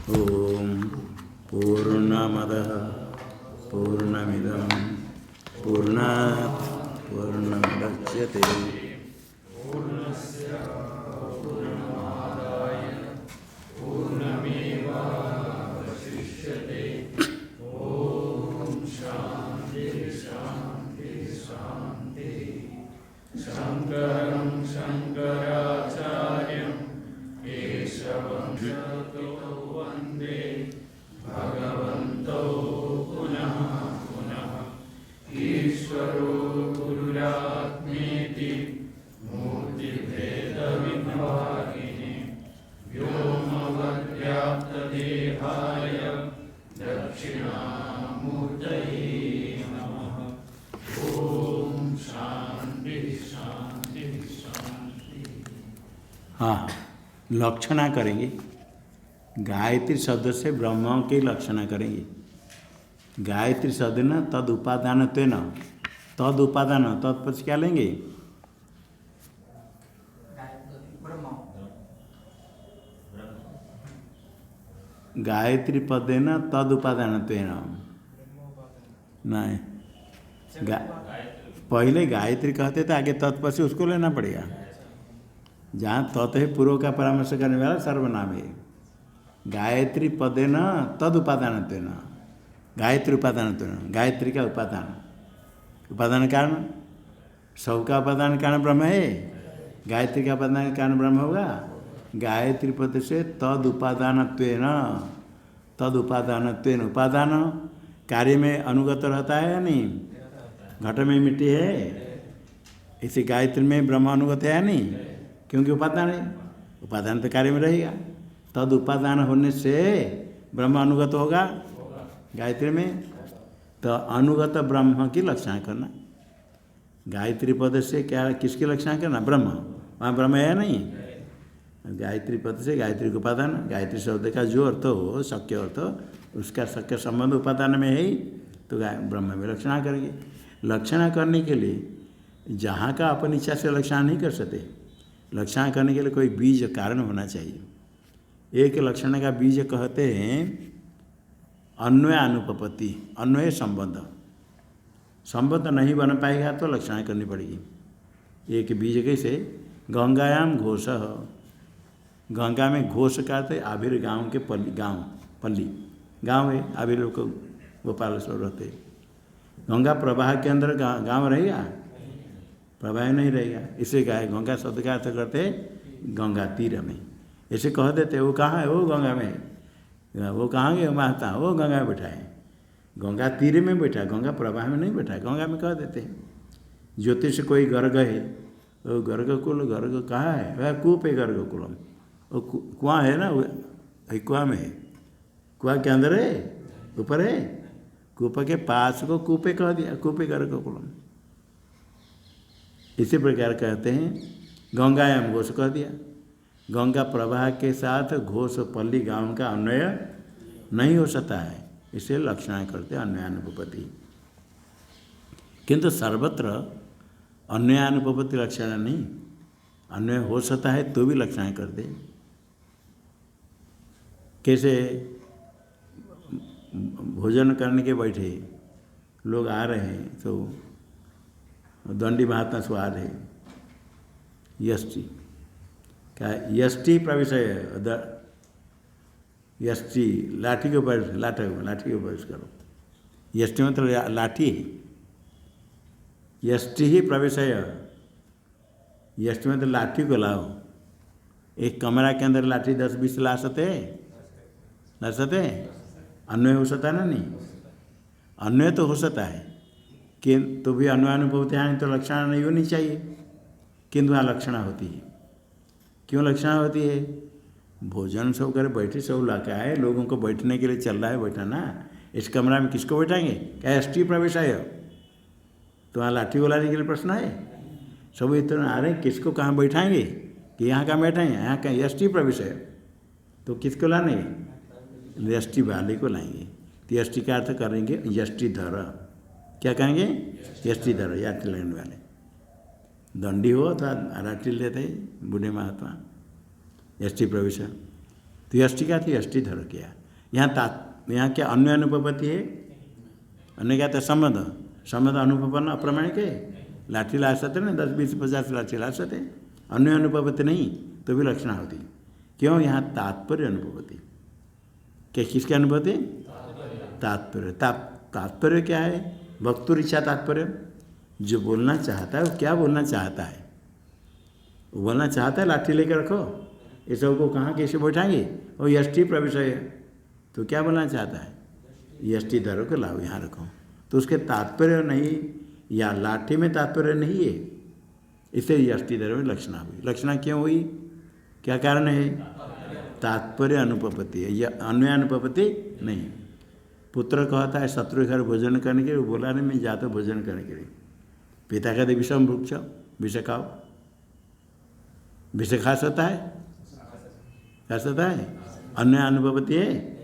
ओम पूर्णमदः पूर्णमिदं पूर्णात् पूर्णमुदच्यते शङ्करं शङ्कराचार्यं केशवं शतो वन्दे भगवन्तौ पुनः पुनः ईश्वरो गुरुरात्मेति मूर्तिभेदविभागिने व्योमवद्व्याप्तदेहाय दक्षिणामूर्तये नमः। ॐ शान्ति शान्ति शान्ति। हाँ, लक्षणा करेंगे। गायत्री शब्द से ब्रह्म की लक्षणा करेंगे। गायत्री शब्द न तद उपादान तेन, तद उपादान तत्पक्ष क्या लेंगे? गायत्री पदे न तद उपादान तेन नहीं, पहले गायत्री कहते थे, आगे तत्पक्ष उसको लेना पड़ेगा। जहाँ तत् है पूर्व का परामर्श करने वाला सर्वनाम है। गायत्री पदे न तद उपादान तेन, गायत्री उपादान तेन, गायत्री का उपादान, उपादान कारण सबका उपादान कारण ब्रह्म है। गायत्री का उपादान कारण ब्रह्म होगा। गायत्री पद से तद उपादानत्वेन, तद उपादानत्वेन, उपादान कार्य में अनुगत रहता है या नहीं? घट में मिट्टी है, इसी गायत्री में ब्रह्म अनुगत है या नहीं? क्योंकि उपादान है, उपादान तो कार्य में रहेगा। तद उपादान होने से ब्रह्म अनुगत होगा गायत्री में। तो अनुगत ब्रह्म की लक्षणा करना। गायत्री पद से क्या, किसकी लक्षणा करना? ब्रह्म। वहाँ ब्रह्म है नहीं? गायत्री पद से गायत्री का उपादान, गायत्री शब्द का जो अर्थ हो, शक्य अर्थ, उसका शक्य संबंध उपादान में है ही, तो ब्रह्म में लक्षणा करेंगे। लक्षणा करने के लिए जहाँ का अपनी इच्छा से लक्षणा नहीं कर सकते। लक्षणा करने के लिए कोई बीज कारण होना चाहिए। एक लक्षण का बीज कहते हैं अन्वय अनुपपत्ति, अन्वय संबंध। संबंध नहीं बन पाएगा तो लक्षणा करनी पड़ेगी। एक बीज कैसे? गंगायाम घोष, गंगा में घोष कहते आभिर गांव के पल्ली, गांव पल्ली गांव है, आभिर लोग गोपाल सब रहते। गंगा प्रवाह के अंदर गांव रहेगा? प्रवाह नहीं रहेगा। इसे कहा है गंगा शब्द का अर्थ करते गंगा तीर में। ऐसे कह देते वो कहाँ है? वो गंगा में है। वो कहाँ गए? महता वो गंगा में बैठा है, गंगा तीर में बैठा है, गंगा प्रवाह में नहीं बैठा है, गंगा में कह देते हैं। ज्योतिष कोई गर्ग है, वो गर्गकुल, गर्ग कहाँ है? वह कूप है गर्गकुलम, वो कुआँ है ना, वही कुआँ में है। कुआँ के अंदर है, ऊपर है, कूप के पास को कूपे कह दिया, कूपे गर्गकुलम। इसी प्रकार कहते हैं गंगायाम घोष कह दिया। गंगा प्रवाह के साथ घोष पल्ली गांव का अन्वय नहीं हो सकता है, इसे लक्षणा करते अन्वयानुपपत्ति। किंतु सर्वत्र अन्वयानुपपत्ति लक्षण नहीं, अन्वय हो सकता है तो भी लक्षणा करते। कैसे? भोजन करने के बैठे लोग आ रहे हैं, तो दंडी महात्मा सो आ रहे, यष्टि क्या? यष्टि प्रविशय, यष्टि लाठी के ऊपर, लाठी के ऊपर करो। यष्टि मतलब लाठी है, यष्टि ही प्रविशय, यष्टि मतलब लाठी को लाओ। एक कमरा के अंदर लाठी 10-20 ला सकते? अन्वय हो सकता है ना? नहीं, अन्वय तो हो सकता है कि तो भी अन्वयानुभूति आने तो लक्षणा नहीं होनी चाहिए, किंतु वहाँ लक्षणा होती है। क्यों लक्षणा होती है? भोजन सब कर बैठे, सब ला के आए, लोगों को बैठने के लिए चल रहा है बैठाना। इस कमरा में किसको बैठाएंगे? क्या एसटी प्रवेश है? तो वहाँ लाठी को लाने के लिए प्रश्न है? सब इतना आ रहे हैं, किसको कहाँ बैठाएंगे? कि यहाँ कहाँ बैठाएंगे? यहाँ कहीं एसटी प्रवेश है, तो किसको लाने? यष्टि वाले को लाएंगे। तो यष्टि का अर्थ करेंगे यष्टिधर। क्या कहेंगे? यष्टिधर, यात्री लगने वाले। दंडी हो तो राठी लेते बूढ़े महात्मा, यष्टि प्रवेश। तो यष्टि का थी यष्टि धर किया। यहाँ क्या अन्य अनुपपत्ति है? अन्य क्या था? संबंध। संबंध अनुपपन्न अप्रमाणिक है। लाठी ला सकते ना, 10 20 50 लाठी ला सकते। अन्य अनुपपत्ति नहीं तो भी लक्षणा होती। क्यों? यहाँ तात्पर्य अनुपपत्ति। क्या किसके अनुपत्ति? तात्पर्य। तात्पर्य क्या है? वक्तुर इच्छा तात्पर्य। जो बोलना चाहता है वो क्या बोलना चाहता है? वो बोलना चाहता है लाठी लेकर रखो, ये सब को कहाँ कैसे बैठाएंगे? और यष्टि प्रविष्ट है तो क्या बोलना चाहता है? यष्टि धरो को लाओ यहाँ रखो। तो उसके तात्पर्य नहीं, या लाठी में तात्पर्य नहीं है, इसे यष्टि धरो में लक्षणा हुई। लक्षणा क्यों हुई? क्या कारण है? तात्पर्य अनुपपत्ति है, यह अन्य अनुपपत्ति नहीं। पुत्र कहता है शत्रु घर भोजन करने के लिए, वो बोला नहीं मैं जाता भोजन करने के लिए। पिता कहते विषम वृक्ष, विष खाओ। विष खा सकता है? खा सकता है? अन्य अनुभवती है?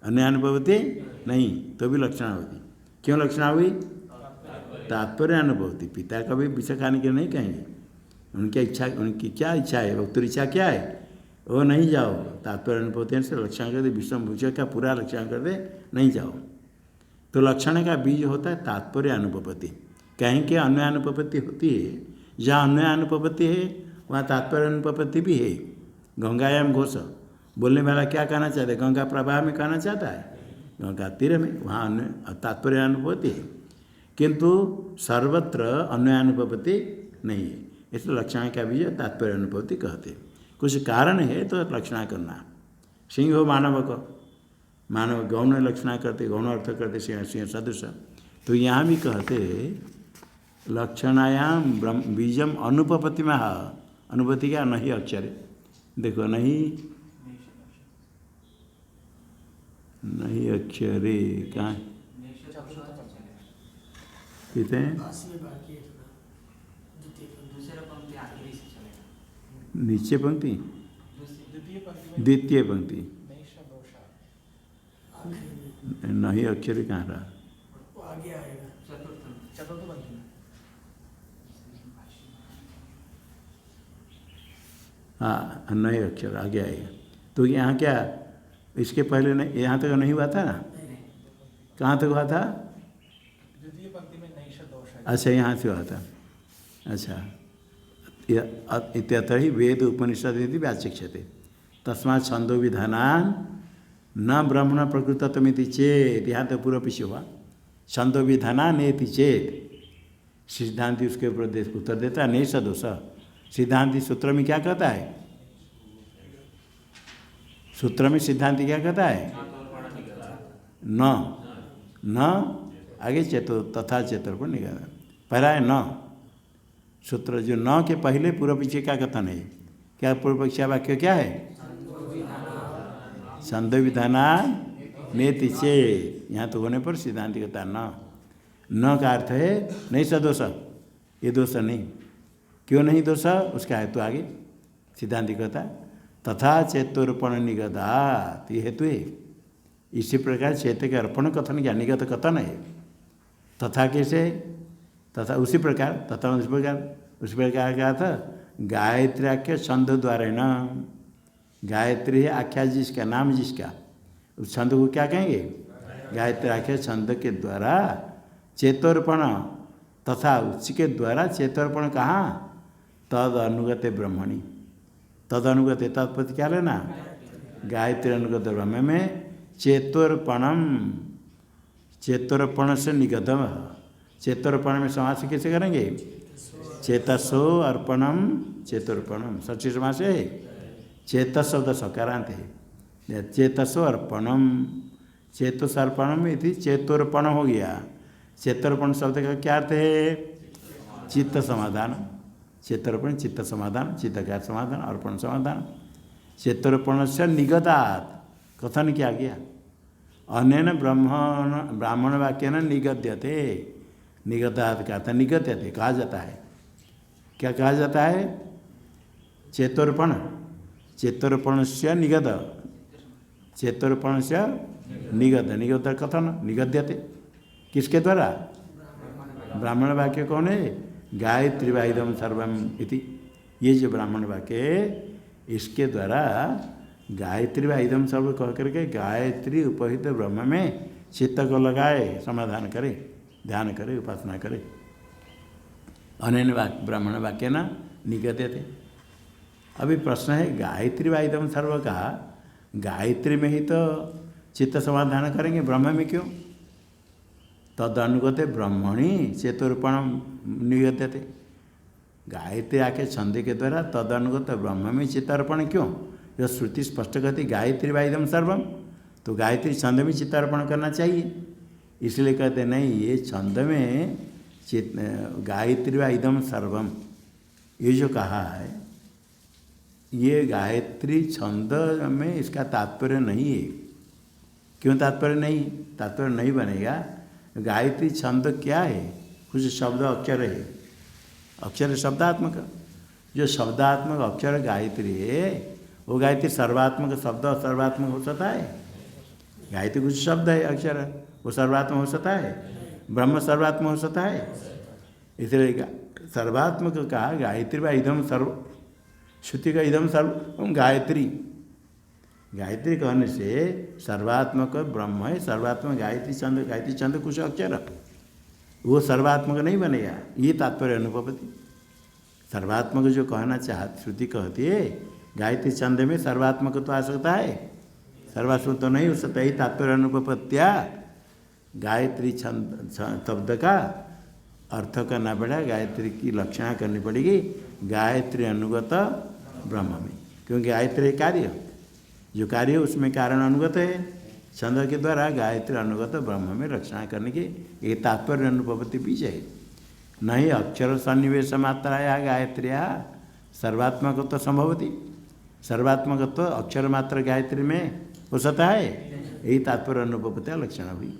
अन्य अनुभवती नहीं तो भी लक्षणा होती। क्यों लक्षणा हुई? तात्पर्य अनुभवती। पिता कभी विष खाने के नहीं कहेंगे। उनकी इच्छा, उनकी क्या इच्छा है? वक्तुर इच्छा क्या है? वो नहीं जाओ। तात्पर्य अनुभवती से लक्षण कर दे, विषम वृक्ष का पूरा लक्षण कर दे, नहीं जाओ। तो लक्षण का बीज होता है तात्पर्य अनुपपत्ति। कहीं के अन्य अनुपपत्ति होती है, जहाँ अन्य अनुपपत्ति है वहाँ तात्पर्य अनुपपत्ति भी है। गंगायाम घोष, बोलने वाला क्या कहना चाहता है? गंगा प्रवाह में कहना चाहता है, गंगा तीर में, वहाँ अन्य तात्पर्य अनुपपत्ति है। किंतु सर्वत्र अन्य अनुपपत्ति नहीं है, इसलिए लक्षण का बीज तात्पर्य अनुपपत्ति कहते। कुछ कारण है तो लक्षणा करना। सिंह हो मानव को, मानव गौण लक्षणा करते, गौण अर्थ करते सिंह सदृश। तो यहाँ भी कहते लक्षणायाम बीजम अनुपपत्ति में। अनुपत्ति क्या? नहीं अक्षर। देखो नहीं, नहीं अक्षरे कहाँ कहते हैं? नीचे पंक्ति, द्वितीय पंक्ति, नहीं अक्षर कहाँ रहा? हाँ, नहीं अक्षर आगे आएगा। तो यहाँ क्या इसके पहले नहीं, यहाँ तक नहीं हुआ था ना? कहाँ तक हुआ था? अच्छा, यहाँ से हुआ था। अच्छा, इत्यत्र ही वेद उपनिषद यदि व्याचक्षते तस्मात् छंदो विधानान न ब्रह्मण प्रकृतत्वमिति चेत। यहाँ तो पूरा पीछे हुआ। छंदो विधानान एति चेत, सिद्धांति उसके ऊपर उत्तर देता है नहीं सदोष। सिद्धांति सूत्र में क्या कहता है? सूत्र में सिद्धांति क्या कहता है? न आगे चेतो तथा चेतर पर निगम। पहला है न सूत्र, जो न के पहले पूर्व पीछे क्या कथन है? क्या पूर्व पीछे वाक्य क्या है? छंद विधाना नेति चेत। यहाँ तो होने पर सिद्धांति कहता न का अर्थ है नहीं सदोष, ये दोष नहीं। क्यों नहीं दोष? उसका हेतु आगे सिद्धांति कहता है तथा चेतोर्पण निगदात, ये हेतु है। इसी प्रकार चेत के अर्पण कथन क्या? निगत कथन है। तथा कैसे? तथा उसी प्रकार, तथा उस प्रकार क्या था? गायत्री आख्या छंद द्वारा न, गायत्री है आख्या जिसका, नाम जिसका, उस छंद को क्या कहेंगे? गायत्री आख्या छंद के द्वारा चेतोर्पण, तथा उसके द्वारा चेतोर्पण कहाँ? तद अनुगते ब्रह्मणि। तद अनुगते तत्पति क्या लेना? गायत्री अनुगत ब्रह्म में चेतोर्पणम, चेतोर्पण से निगतम। चेतोर्पण में समास कैसे करेंगे? चेतसो अर्पणम चेतोर्पणम, सच्ची समास है। चेतस शब्द सकारांत है। चेतसो अर्पणम, चेतस अर्पणम इति चेतोर्पण हो गया। चेतोर्पण शब्द का क्या अर्थ है? चित्त समाधान। चेतोर्पण चित्त समाधान, चित्त का समाधान, अर्पण समाधान। चेतोर्पण से निगतात् कथन किया गया। अनेन ब्राह्मण वाक्य न निगद्यते। निगतात् का अर्थ निगद्यते कहा जाता है। क्या कहा जाता है? चेतोर्पण, चेतोर्पण से निगत, चेतोर्पण से निगत, निगत कथन निगद्यते किसके द्वारा? ब्राह्मण वाक्य कौन है? गायत्री वाहिदम सर्वम इति। ये जो ब्राह्मण वाक्य इसके द्वारा गायत्री व इदम सर्व कह करके गायत्री उपहित ब्रह्म में चित्त को लगाए, समाधान करे, ध्यान करे, उपासना करे। अनेन ब्राह्मण वाक्य न निगते थे। अभी प्रश्न है गायत्री व इदम सर्व का गायत्री में ही तो चित्त समाधान करेंगे, ब्रह्म में क्यों? तद अनुगते ब्रह्मणि चेतोरूपण निगते थे। गायत्री आके छंद के द्वारा तद अनुगत ब्रह्म में चित्तार्पण क्यों? जो श्रुति स्पष्ट कहती गायत्री व इदम सर्वम, तो गायत्री छंद में चित्तार्पण करना चाहिए। इसलिए कहते नहीं, ये छंद में गायत्री व इदम सर्वम ये जो कहा है, ये गायत्री छंद में इसका तात्पर्य नहीं है। क्यों तात्पर्य नहीं? तात्पर्य नहीं बनेगा। गायत्री छंद क्या है? कुछ शब्द अक्षर है, अक्षर शब्दात्मक। जो शब्दात्मक अक्षर गायत्री है वो गायत्री सर्वात्मक शब्द सर्वात्मक हो सकता है। गायत्री कुछ शब्द है, अक्षर है, वो सर्वात्मक हो सकता है, ब्रह्म सर्वात्मक हो सकता है। इसलिए सर्वात्मक कहा गायत्री व इदम सर्व, श्रुति का इदम सर्व गायत्री, गायत्री कहने से सर्वात्मक ब्रह्म है, सर्वात्मक गायत्री छंद कुछ अक्षर, वो सर्वात्मक नहीं बनेगा। ये तात्पर्य अनुपपति। सर्वात्मक जो कहना चाहती श्रुति कहती है गायत्री छंद में सर्वात्मक तो आ सकता है, सर्वात्मक तो नहीं हो सकता। यही तात्पर्य अनुपपत्या गायत्री छंद शब्द का अर्थ करना पड़ेगा, गायत्री की लक्षणा करनी पड़ेगी गायत्री अनुगत ब्रह्म में। क्योंकि गायत्री कार्य, जो कार्य उसमें कारण अनुगत है, छंद के द्वारा गायत्री अनुगत ब्रह्म में रचना करने की ये तात्पर्य अनुपपत्ति पीछे है। नहीं अक्षर सन्निवेश मात्राया गायत्रिया सर्वात्मकत्व संभवती, सर्वात्मकत्व अक्षर मात्र गायत्री में हो सकता है। यही तात्पर्य अनुपपत्तिया लक्षण हुई।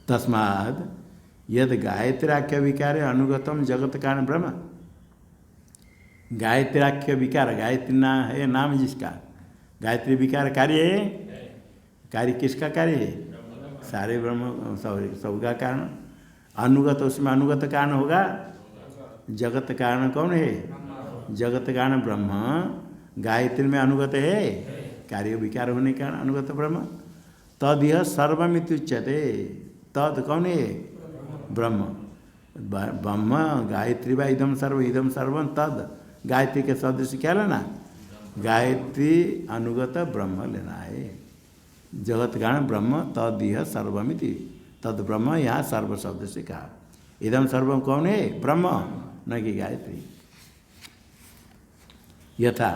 तस्माद् यद गायत्र्याख्य विकार अनुगतम जगत कारण ब्रह्म, गायत्र्याख्य विकार, गायत्री ना है नाम जिसका, गायत्री विकार कार्य है। कार्य किसका कार्य है? सारे ब्रह्म सबका कारण। अनुगत उसमें अनुगत कारण होगा। जगत कारण कौन है? जगत कारण ब्रह्म। गायत्री में अनुगत है, कार्य विकार होने के कारण अनुगत ब्रह्म। तद यह सर्वमित्युच्यते, तद कौन है? ब्रह्म। ब्रह्म गायत्री व इदम सर्वम तद, गायत्री के सदृश क्या लेना? गायत्री अनुगत ब्रह्म लेना है। जगत कारण ब्रह्म, तद यह सर्वमिति, तद ब्रह्म यहाँ सर्व शब्द से कहा। इदम सर्वम कौन है? ब्रह्म, न कि गायत्री। यथा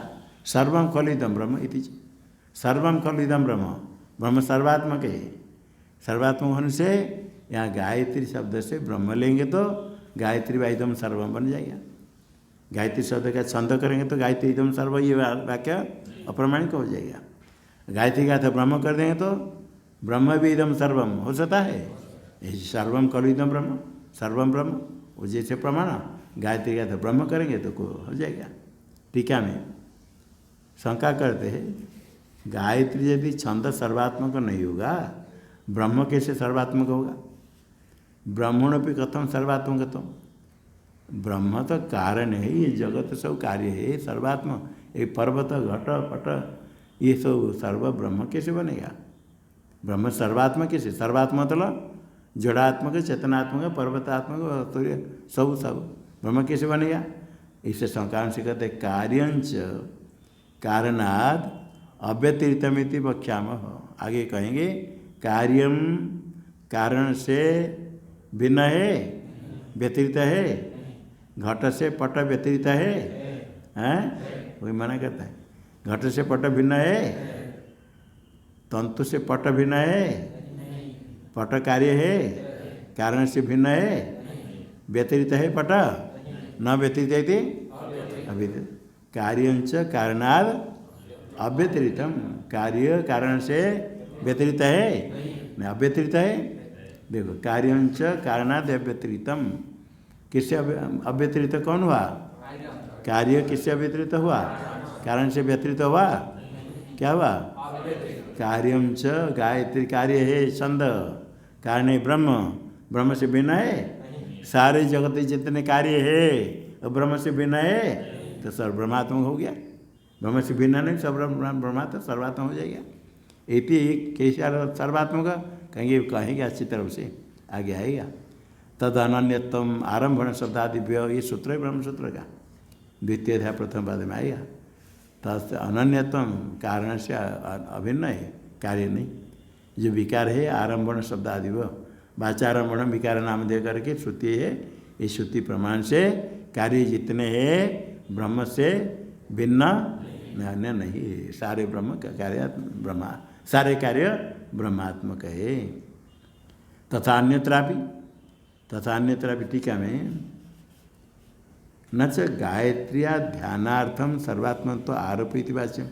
सर्वम खलु इदम ब्रह्म इति, सर्वम खलु इदम ब्रह्म, ब्रह्म सर्वात्मक है। सर्वात्मक होने से यहाँ गायत्री शब्द से ब्रह्म लेंगे तो गायत्री व इदम सर्वम बन जाएगा। गायत्री शब्द का छंद करेंगे तो गायत्री इदम सर्व ये वाक्य अप्रमाणिक हो जाएगा। गायत्री का अर्थ ब्रह्म कर देंगे तो ब्रह्म भी इदम सर्वम हो सकता है। सर्वम खलु इदम ब्रह्म, सर्वम ब्रह्म, वो जैसे प्रमाण गायत्री का अर्थ ब्रह्म करेंगे तो को हो जाएगा। टीका में शंका करते हैं गायत्री यदि छंद सर्वात्मक नहीं होगा, ब्रह्म कैसे सर्वात्मक होगा? ब्रह्मणोपि कथम सर्वात्मकत्वम, ब्रह्म तो कारण है, ये जगत सब कार्य है सर्वात्म। ये पर्वत घट पट ये सब सर्व ब्रह्म कैसे बनेगा? ब्रह्म सर्वात्मक कैसे? सर्वात्मा मतलब जड़ात्मक, चेतनात्मक, पर्वतात्मक, सब ब्रह्म कैसे बनेगा? इससे शंका से कहते कार्यंच कारणाद अव्यतिरितमिति वक्ष्यामः। आगे कहेंगे कार्यम कारण से भिन्न है, व्यतिरित है। घट से पट व्यतिरित है, हैं? वही मना करता है। घट से पट भिन्न है, तंतु से पट भिन्न है, पट कार्य है, कारण से भिन्न है, व्यतिरित है पट, न व्यतिरित है अव्यतिरित। कार्यंच कारणाद अव्यतिरितम, कार्य कारण से व्यतिरित है न अव्यतिरित है। देखो कार्यंच कारणाद अव्यतिरितम, किससे अव्यतिरित कौन हुआ? कार्य किससे अव्यतिरित हुआ? कारण से व्यतिरित हुआ, क्या हुआ? कार्यम च गायत्री कार्य है छंद, कारण है ब्रह्म, ब्रह्म से भिन्न है। सारे जगत जितने कार्य है ब्रह्म से भिन्न है तो सर्व ब्रह्मात्मक हो गया। ब्रह्म से भिन्न नहीं, सब ब्रह्मात्मा सर्वात्मा हो जाएगा। इति कैसे सर्वात्मा का कहेंगे, कहेंगे अच्छी तरफ से आगे आएगा। तद अनन्यत्म आरंभण शब्दादिभ्य, ये सूत्र है ब्रह्मसूत्र का, द्वितीय अध्याय प्रथम पाद में आएगा। तद अनन्यत्म कारण से अभिन्न है, कार्य नहीं। जो विकार है आरंभण शब्दादिभ्य, वाचारंभण विकार नाम दे करके श्रुति है, इस श्रुति प्रमाण से कार्य जितने हैं ब्रह्म से भिन्न अन्य नहीं है। सारे ब्रह्म का कार्य ब्रह्मा, सारे कार्य ब्रह्मात्मक है। तथा अन्यत्रापि टीका में न च गायत्रिया ध्यानार्थम सर्वात्मत्व आरोपित वाच्यम।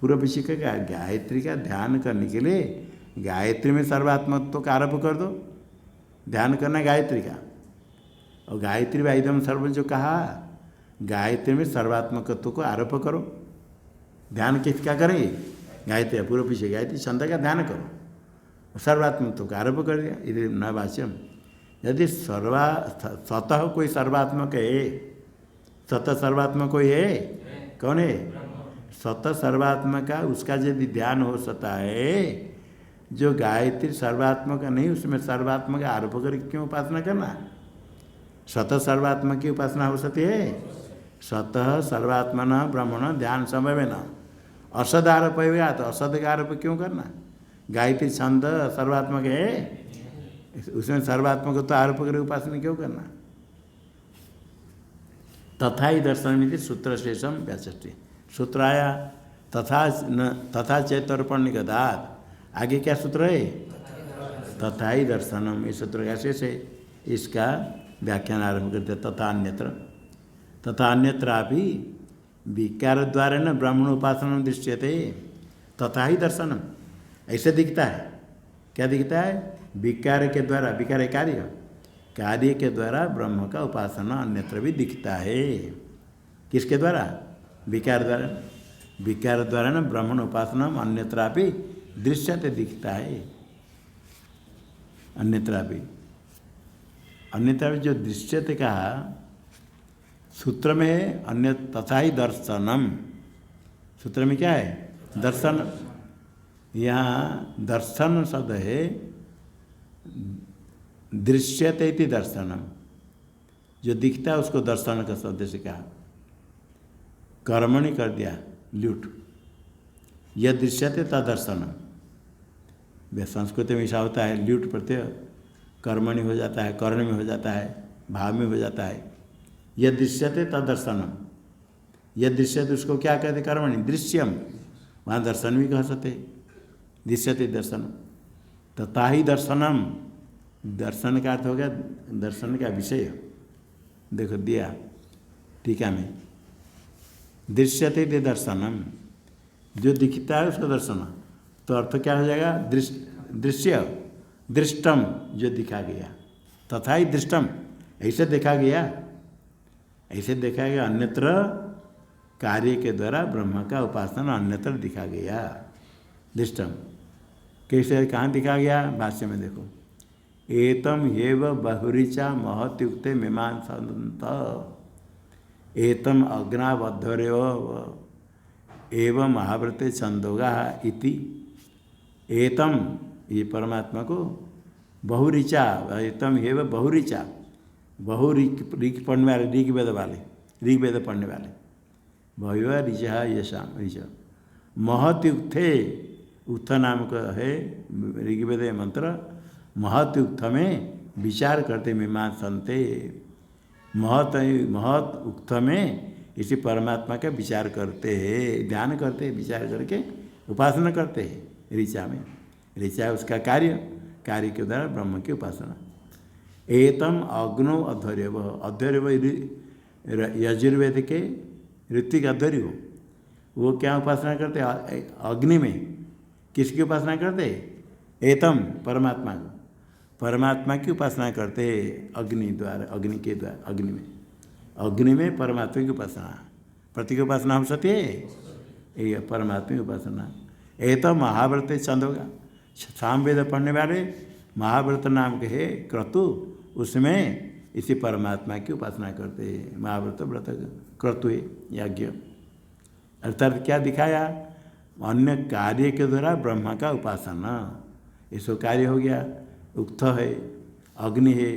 पूर्व पक्षी का गायत्री का ध्यान करने के लिए गायत्री में सर्वात्मत्व का आरोप कर दो, ध्यान करना गायत्री का। और गायत्री वाइदम सर्व जो कहा, गायत्री में सर्वात्मकत्व को आरोप करो। ध्यान किसका करेंगे? गायत्री, पूर्व पीछे गायत्री छंद का ध्यान करो, सर्वात्मत्व का आरोप कर दिया। यदि न वाच्यम, यदि स्वतः कोई सर्वात्मक है, स्वतः सर्वात्मक कोई है, कौन है? स्वतः सर्वात्मक का, उसका यदि ध्यान हो सकता है, जो गायत्री सर्वात्मक नहीं, उसमें सर्वात्मक का आरोप करके क्यों उपासना करना? स्वतः सर्वात्मा की उपासना हो सकती है। स्वतः सर्वात्मन ब्रह्मण ध्यान समय में न असद आरोप होगा, तो असद का आरोप क्यों करना? गायत्री छंद सर्वात्मक है, उसमें सर्वात्मक तो आरोप करके उपासना क्यों करना? तथा ही दर्शन में सूत्र शेषम व्याचष्टि, सूत्र आया तथा चैतर्पण निगदात। आगे क्या सूत्र है? तथा ही दर्शनम, इस सूत्र का शेष है। इसका व्याख्यान आरंभ करते। तथा अन्यत्रापि विकार द्वारा न ब्राह्मण उपासना दृश्यते, तथा ही दर्शनम, ऐसे दिखता है। क्या दिखता है? विकार के द्वारा, विकार है कार्य के द्वारा ब्रह्म का उपासना अन्यत्र भी दिखता है। किसके द्वारा? विकार द्वारा। विकार द्वारा न ब्रह्मण उपासना अन्यत्रापि दृश्यते, दिखता है। अन्यत्रापि जो दृश्यते कहा सूत्र में, अन्य तथा ही दर्शनम, सूत्र में क्या है? दर्शन। यहाँ दर्शन शब्द है, दृश्यते इति दर्शनम, जो दिखता है उसको दर्शन का शब्द से कहा। कर्मणि कर दिया ल्यूट, यह दृश्यते तदर्शनम। संस्कृत में ऐसा होता है, ल्यूट प्रत्यय कर्मणि हो जाता है, कर्ण में हो जाता है, भाव में हो जाता है। यह दृश्यते तदर्शनम, यह दृश्यते उसको क्या कहते? कर्मणि, दृश्यम। वहाँ दर्शन भी कह सकते, दृश्यते दर्शनम। तथा ही दर्शनम, दर्शन का अर्थ हो गया दर्शन का विषय। देखो दिया टीका में, दृश्यते ते दर्शनम, जो दिखता है उसका दर्शन। तो अर्थ क्या हो जाएगा? दृश्य, दृष्टम, जो दिखा गया। तथा ही दृष्टम, ऐसे देखा गया, ऐसे देखा गया। अन्यत्र कार्य के द्वारा ब्रह्म का उपासना अन्यत्र दिखा गया। दृष्टम कैसे, कहाँ दिखा गया? भाष्य में देखो, एतम हेव बहुरीचा महत्युक्ते मीमांसन्त, एतम अग्नावध्वर्यो एवं महाव्रते छंदोगा इति। एतम, ये परमात्मा को बहुरीचा, एतम हेव बहुरीचा, ऋग पढ़ने वाले, ऋग्वेद पढ़ने वाले, बहु ऋचा यशाम ऋच, महत्युक्थे, उत्थ नाम का है ऋग्वेद मंत्र। महत्युक्त में विचार करते मीमांसन्ते, महत उक्त में इसी परमात्मा का विचार करते हैं, ध्यान करते हैं, विचार करके उपासना करते हैं। ऋचा में, ऋचा उसका कार्य के द्वारा ब्रह्म की उपासना। एतम अग्नो अध्वर्यव, अध्वर्यव यजुर्वेद के ऋत्विक अध्वर्य, वो क्या उपासना करते? अग्नि में। किसकी उपासना करते? एतम, परमात्मा को, परमात्मा की उपासना करते अग्नि द्वारा, अग्नि के द्वारा, अग्नि में परमात्मा की उपासना, प्रति की उपासना हो सकती है, ये परमात्मा की उपासना। एतम महाव्रत छंद होगा, सामवेद पढ़ने वाले महाव्रत नाम के है क्रतु, उसमें इसी परमात्मा की उपासना करते हैं। महाव्रत व्रत क्रतु है, यज्ञ। अर्थात क्या दिखाया, अन्य कार्य के द्वारा ब्रह्म का उपासना, ये सब कार्य हो गया। उक्त है, अग्नि है,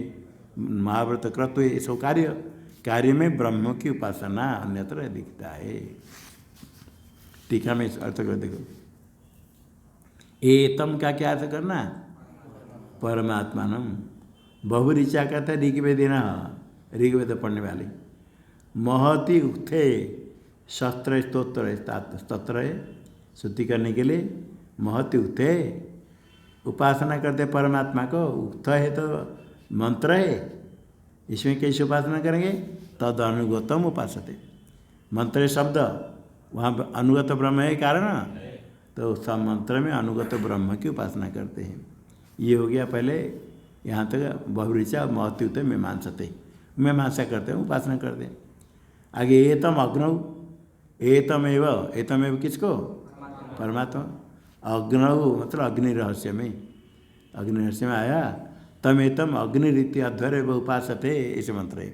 महाव्रत क्रतु है, ये सब कार्य में ब्रह्म की उपासना अन्यत्र दिखता है। टीका में अर्थ कर देखो, एतम का क्या अर्थ करना, परमात्मानम। बहुरीचा कहता है ऋग्वेदिना, ऋग्वेद पढ़ने वाले। महति उक्थे शस्त्र स्तोत्र स्तोत्र है स्तुति करने के लिए। महति उक्थे उपासना करते परमात्मा को, उक्त है तो मंत्र है, इसमें कैसे उपासना करेंगे, तद अनुगतम उपासते। मंत्र शब्द वहाँ अनुगत ब्रह्म है कारण, तो सब मंत्र में अनुगत ब्रह्म की उपासना करते हैं। ये हो गया पहले यहाँ तक बहुरीचा महत्युत मीमांसते, मीमांसा करते हैं, उपासना करते हैं। आगे एतम अग्नौ, एतमेव किसको, परमात्मा। अग्नौ मतलब अग्नि रहस्य में, अग्नि रहस्य में आया। तमेतम अग्निरीति अध्वर्य उपासते, ऐसे मंत्र है।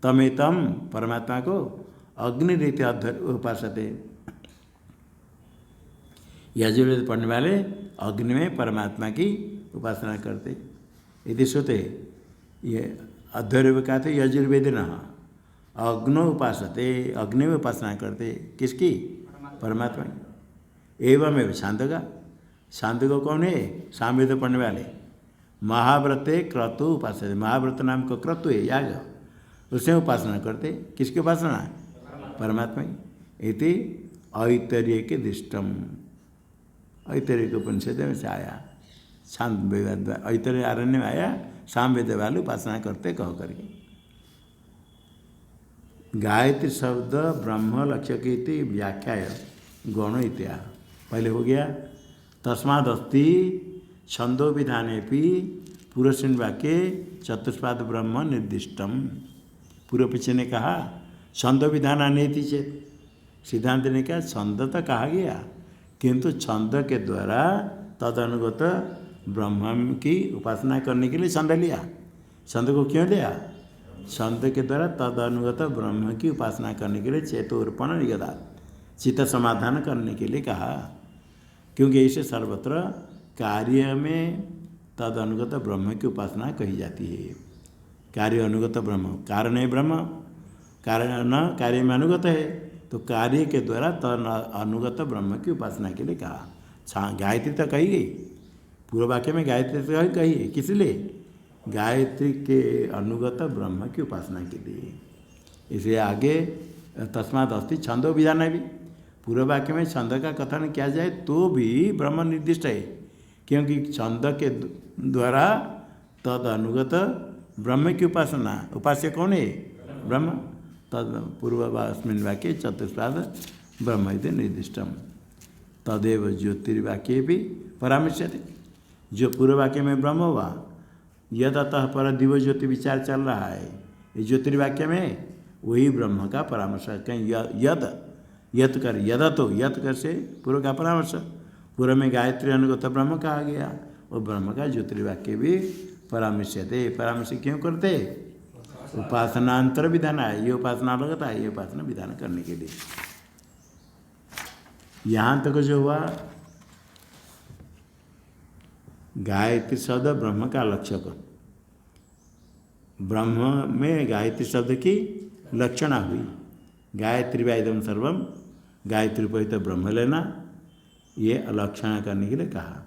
तमेतम परमात्मा को अग्निरीति अध्वर्य उपासते। यजुर्वेद पढ़ने वाले अग्नि में परमात्मा की उपासना करते। यदि सोते ये अध्वर्य कहते यजुर्वेद न, अग्नो उपासते, अग्नि में उपासना करते, किसकी, परमात्मा की। एवं एवं छांदोग्य कौन है, सामवेद पढ़ने वाले। महाव्रते क्रतु उपासते, महाव्रत नाम को क्रतु है याग, उसमें उपासना करते, किसकी उपासना, परमात्मा की। इति ऐतरेय के दृष्टम, ऐतरेय के उपनिषद में से आया। शांत वेद ऐतरेय आरण्य में आया, सामवेद वाले उपासना करते कह करके। गायत्री शब्द ब्रह्म लक्ष्य की व्याख्या गौण इत्या पहले हो गया। तस्मादस्ति छंदो विधाने भी पूर्वस्मिन् वाक्ये चतुष्पाद ब्रह्म निर्दिष्टम। पूर्व पीछे ने कहा छंदो विधान अनेति चेत, सिद्धांत ने कहा छंद तो कहा गया, किंतु छंद के द्वारा तद अनुगत ब्रह्म की उपासना करने के लिए छंद लिया। छंद को क्यों लिया, छंद के द्वारा तद अनुगत ब्रह्म की उपासना करने के लिए चेतोर्पण निगदा, चित्त समाधान करने के लिए कहा। क्योंकि इसे सर्वत्र कार्य में तद अनुगत ब्रह्म की उपासना कही जाती है। कार्य अनुगत ब्रह्म, कारण है ब्रह्म, कारण न कार्य में अनुगत है, तो कार्य के द्वारा तद अनुगत ब्रह्म की उपासना के लिए कहा। गायत्री तो कही गई, पूर्व वाक्य में गायत्री तो कही है, किस लिए, गायत्री के अनुगत ब्रह्म की उपासना के लिए। इसे आगे तस्मात् अस्ति छंदो विधान है भी, पूर्व वाक्य में छंद का कथन किया जाए तो भी ब्रह्म निर्दिष्ट है, क्योंकि छंद के द्वारा तद अनुगत ब्रह्म की उपासना, उपास्य कौन है, ब्रह्म। तद पूर्वस्मिन् वाक्ये चतुष्पाद ब्रह्म इति निर्दिष्टम। तदेव ज्योतिर्वाक्ये भी परामर्श्यते, जो पूर्व वाक्य में ब्रह्म हुआ, यद अतः पर दिव्य ज्योति विचार चल रहा है, ये ज्योतिर्वाक्य में वही ब्रह्म का परामर्श। कहीं यद यत कर, यद तो यत कर से पूर्व का परामर्श। पूर्व में गायत्री अनुगत ब्रह्म कहा गया, और ब्रह्म का ज्योतिर्वाक्य भी परामर्श्यते। परामर्श क्यों करते, उपासनांतर विधान है, ये उपासना लगता है, ये उपासना विधान करने के लिए। यहाँ तक जो हुआ गायत्री शब्द ब्रह्म का लक्षक, ब्रह्म में गायत्री शब्द की लक्षणा हुई। गायत्री वाइदम सर्वम, गायत्री उपहित ब्रह्म लेना, ये लक्षणा करने के लिए कहा।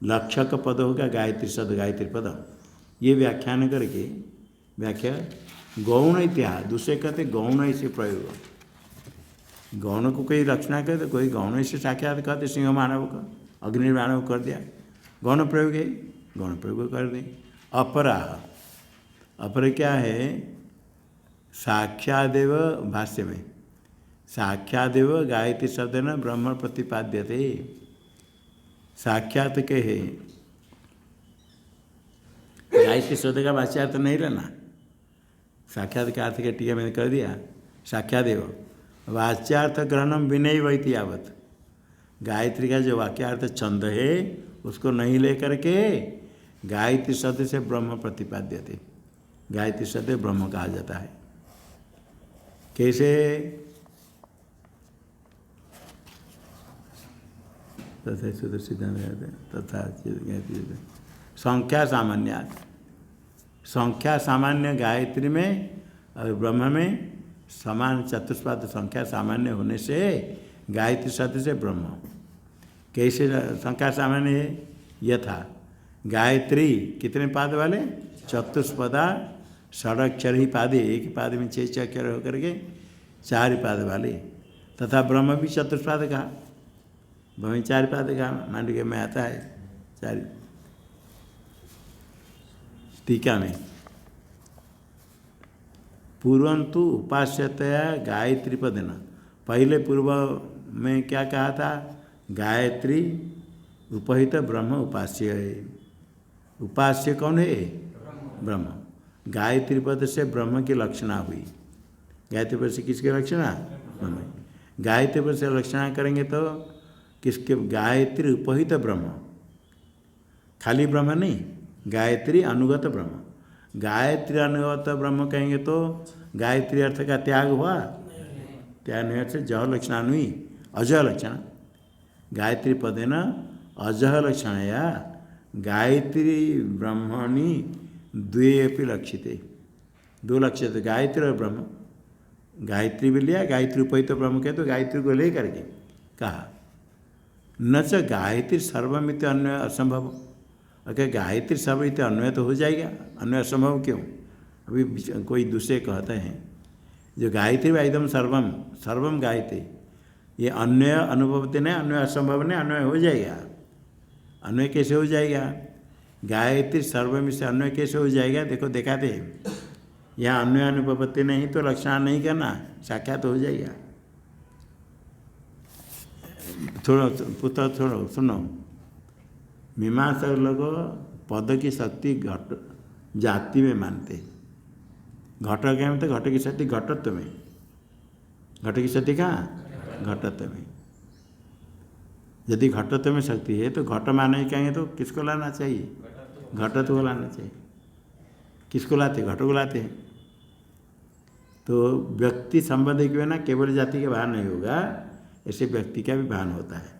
लक्षक पद होगा गायत्री शब्द, गायत्री पद, ये व्याख्यान करके व्याख्या गौण इत्याह, दूसरे कहते गौण ऐसे प्रयोग। गौण को कोई लक्षणा कहते, कोई गौण ऐसे साक्षात कहते, सिंह मानव का अग्नि मानव कर दिया, गौण प्रयोग है, गौण प्रयोग कर दें। अपराह, अपर क्या है, साक्षादेव भाष्य में साक्षादेव गायत्री शब्द न ब्रह्म प्रतिपाद्यते। साक्षात के है, गायत्री शब्द का वाच्यार्थ नहीं रहना, साक्षात का अर्थ के टीका मैंने कर दिया। साक्षादेव वाच्यार्थ ग्रहणम विनय वैति यावत, गायत्री का जो वाक्यार्थ छंद है उसको नहीं लेकर के गायत्री शब्द से ब्रह्म प्रतिपाद्यते, गायत्री शब्द ब्रह्म कहा जाता है। कैसे, तथा सूत्र सिद्धांत तथा संख्या सामान्य, संख्या सामान्य गायत्री में और ब्रह्म में समान चतुष्पाद संख्या सामान्य होने से गायत्री शब्द से ब्रह्म कैसे संख्या सामान्य है? यथा गायत्री कितने पाद वाले? चतुष्पदा षडक्षर ही पादे, एक पाद में 6 अक्षर होकर के 4 पाद वाले। तथा ब्रह्म भी चतुष्पाद कहा, ब्रह्म 4 पाद कहा, मांडव्य में आता है 4। टीका में पूर्वंतु उपास्यतया गायत्री पदेन, पहले पूर्व में क्या कहा था? गायत्री उपहित ब्रह्म उपास्य है। उपास्य कौन है? ब्रह्म। गायत्री पद से ब्रह्म की लक्षणा हुई। गायत्री पद से किसकी लक्षणा? ब्रह्म। गायत्री पद से लक्षणा करेंगे तो किसके? गायत्री उपहित ब्रह्म, खाली ब्रह्म नहीं, गायत्री अनुगत ब्रह्म। गायत्री अनुगत ब्रह्म कहेंगे तो गायत्री अर्थ का त्याग हुआ? त्याग नहीं से जह लक्षणा हुई, अजह लक्षण। गायत्री पदेन अजह लक्षण या गायत्री ब्रह्मणि द्वे अपि लक्षिते, 2 लक्षित, गायत्री और ब्रह्म। गायत्री भी लिया, गायत्री उपहित ब्रह्म कहे तो गायत्री को ले करके कहा। न च गायत्री सर्वमित अन्वय असंभव, अगर गायत्री सर्वमित अन्वय तो हो जाएगा, अन्वय असंभव क्यों? अभी कोई दूसरे कहते हैं जो गायत्री व एकदम सर्वम, सर्वम गायत्री, ये अन्वय अनुभवते नहीं, अन्वय असंभव नहीं, अन्वय हो जाएगा। अन्वय कैसे हो जाएगा? गायत्री सर्वम से अन्वय कैसे हो जाएगा? देखो दिखाते हैं, यहाँ अन्वय अनुभवते नहीं तो लक्षण नहीं करना, साक्षात तो हो जाएगा। थोड़ा पुत्र थोड़ा सुनो, मीमांसक लोग पद की शक्ति घट जाति में मानते। घट क्या में? तो घट की शक्ति घटत्व में, घट की शक्ति कहाँ? घटत्व में। यदि घटत्व में शक्ति है तो घट माने कहेंगे तो किसको लाना चाहिए? घटत्व को लाना चाहिए। किसको लाते? घट को लाते हैं। तो व्यक्ति संबंध के बिना केवल जाति के भान नहीं होगा, ऐसे व्यक्ति का भी भान होता है।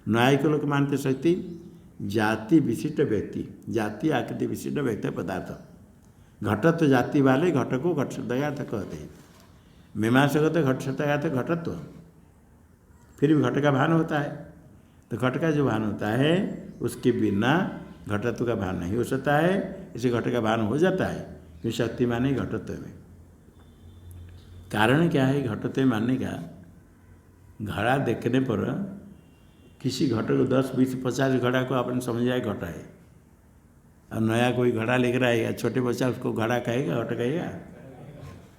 न्याय के लोग मानते शक्ति जाति विशिष्ट व्यक्ति, जाति आकृति विशिष्ट व्यक्ति पदार्थ, घटत्व जाति वाले घट को घट शब्दार्थ कहते हैं। मीमांसक कहते घट शब्दार्थ घटत्व, फिर भी घट का भान होता है। तो घट का जो भान होता है उसके बिना घटत्व का भान नहीं हो सकता है, इसे घट का भान हो जाता है क्योंकि शक्ति माने घटत्व में। कारण क्या है घटत्व मानने का? घड़ा देखने पर किसी घट को 10, 20, 50 घड़ा को आपने समझ जाए घटा है, और नया कोई घड़ा लेकर आएगा, छोटे बच्चा उसको घड़ा कहेगा, घट कहेगा?